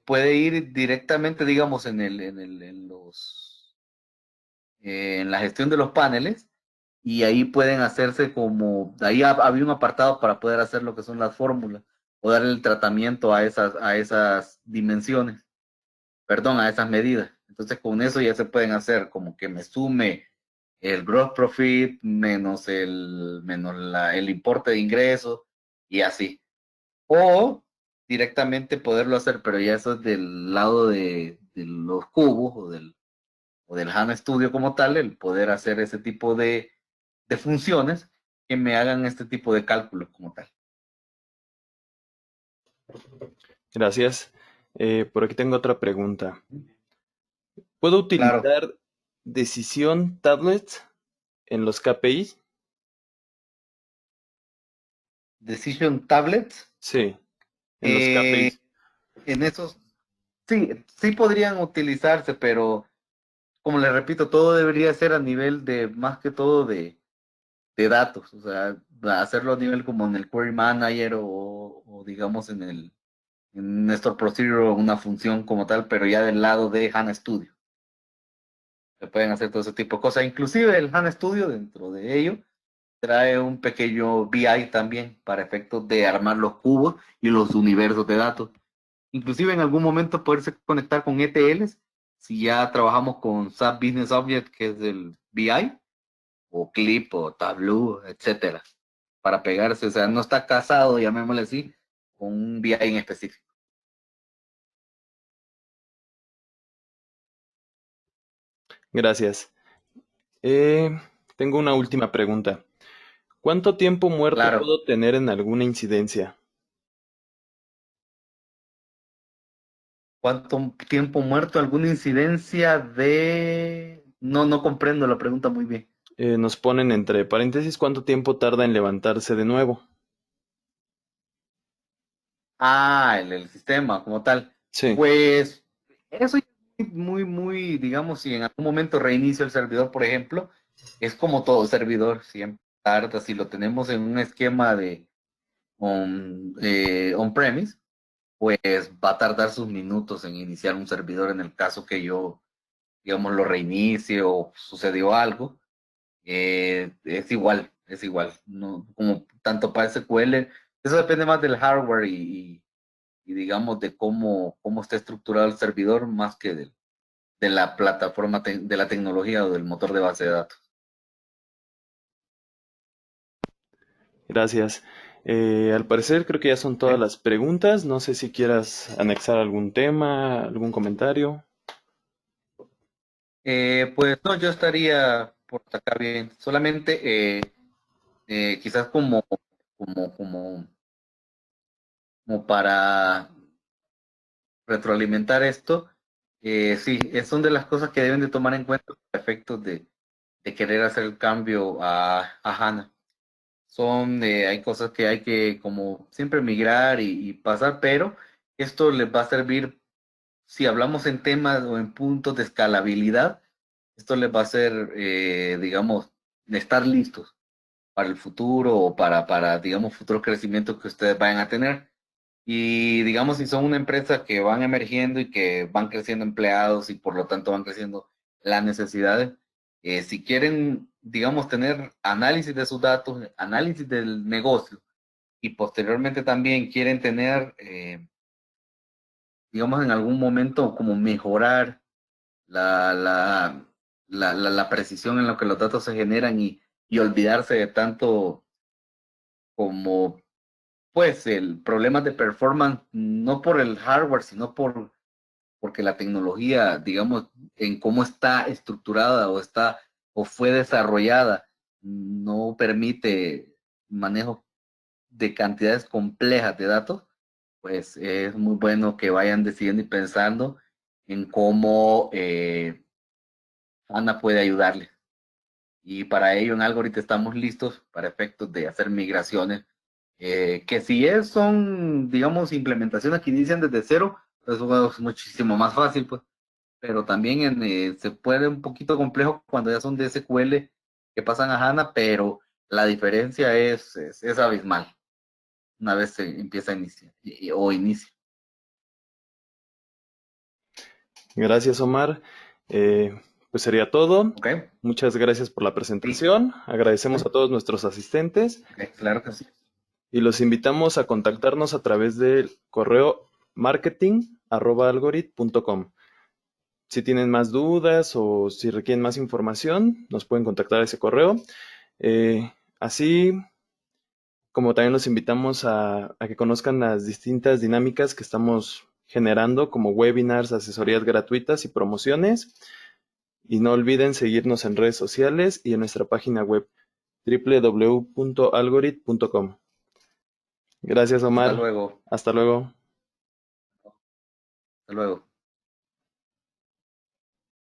puede ir directamente, digamos, en la gestión de los paneles, y ahí pueden hacerse como, ahí había un apartado para poder hacer lo que son las fórmulas o darle el tratamiento a esas dimensiones, perdón, a esas medidas. Entonces con eso ya se pueden hacer como que me sume el gross profit menos el importe de ingresos y así. O directamente poderlo hacer, pero ya eso es del lado de los cubos o del HANA Studio como tal, el poder hacer ese tipo de funciones que me hagan este tipo de cálculos como tal. gracias. Por aquí tengo otra pregunta. ¿Puedo Claro. utilizar decisión tablet en los KPIs? Decision Tablets. Sí, en los eh, KPIs. en esos, sí podrían utilizarse, pero como les repito, todo debería ser a nivel de, más que todo, de datos. O sea, hacerlo a nivel como en el Query Manager o digamos en Nestor Procedure o una función como tal, pero ya del lado de HANA Studio. Se pueden hacer todo ese tipo de cosas. Inclusive el HANA Studio, dentro de ello, trae un pequeño BI también para efectos de armar los cubos y los universos de datos. Inclusive en algún momento poderse conectar con ETLs, si ya trabajamos con SAP Business Object, que es el BI, o Clip, o Tableau, etcétera, para pegarse. O sea, no está casado, llamémosle así, con un BI en específico. Gracias. Tengo una última pregunta. ¿Cuánto tiempo muerto Claro. puedo tener en alguna incidencia? ¿Cuánto tiempo muerto? ¿Alguna incidencia de...? No, no comprendo la pregunta muy bien. Nos ponen entre paréntesis cuánto tiempo tarda en levantarse de nuevo. El sistema como tal. Sí, Pues eso ya es muy, digamos, si en algún momento reinicio el servidor, por ejemplo, es como todo servidor, siempre tarda. Si lo tenemos en un esquema de on-premise, pues va a tardar sus minutos en iniciar un servidor en el caso que yo, digamos, lo reinicie o sucedió algo. Es igual, no, como tanto para SQL Eso depende más del hardware y digamos de cómo está estructurado el servidor más que de la plataforma, de la tecnología o del motor de base de datos. Gracias. Al parecer creo que ya son todas ¿Ok? las preguntas. No sé si quieras anexar algún tema, algún comentario. Pues no, yo estaría por acá bien. Solamente quizás como, como, como para retroalimentar esto, sí, son de las cosas que deben de tomar en cuenta los efectos de querer hacer el cambio a HANA. Hay cosas que hay que como siempre migrar y pasar, pero esto les va a servir, si hablamos en temas o en puntos de escalabilidad, esto les va a hacer, digamos, estar listos para el futuro o digamos, futuro crecimiento que ustedes vayan a tener. Y digamos, si son una empresa que van emergiendo y que van creciendo empleados y por lo tanto van creciendo las necesidades, si quieren, digamos, tener análisis de sus datos, análisis del negocio y posteriormente también quieren tener, digamos, en algún momento como mejorar la, la, la precisión en lo que los datos se generan y olvidarse de tanto como pues el problema de performance, no por el hardware, sino porque la tecnología, digamos, en cómo está estructurada o fue desarrollada, no permite manejo de cantidades complejas de datos, pues es muy bueno que vayan decidiendo y pensando en cómo HANA puede ayudarles. Y para ello en Algorithm estamos listos para efectos de hacer migraciones, que si son, digamos, implementaciones que inician desde cero, pues es muchísimo más fácil, pues. Pero también se puede un poquito complejo cuando ya son de SQL que pasan a HANA, pero la diferencia es abismal una vez se empieza a iniciar o inicia. Gracias, Omar. Eh, pues sería todo. ¿Ok? Muchas gracias por la Sí, presentación. Agradecemos a todos nuestros asistentes ok, claro que sí. y los invitamos a contactarnos a través del correo marketing@algorit.com. Si tienen más dudas o si requieren más información, nos pueden contactar a ese correo. Así como también los invitamos a que conozcan las distintas dinámicas que estamos generando, como webinars, asesorías gratuitas y promociones. Y no olviden seguirnos en redes sociales y en nuestra página web www.algorit.com. Gracias, Hasta Omar. luego. Hasta luego. Hasta luego.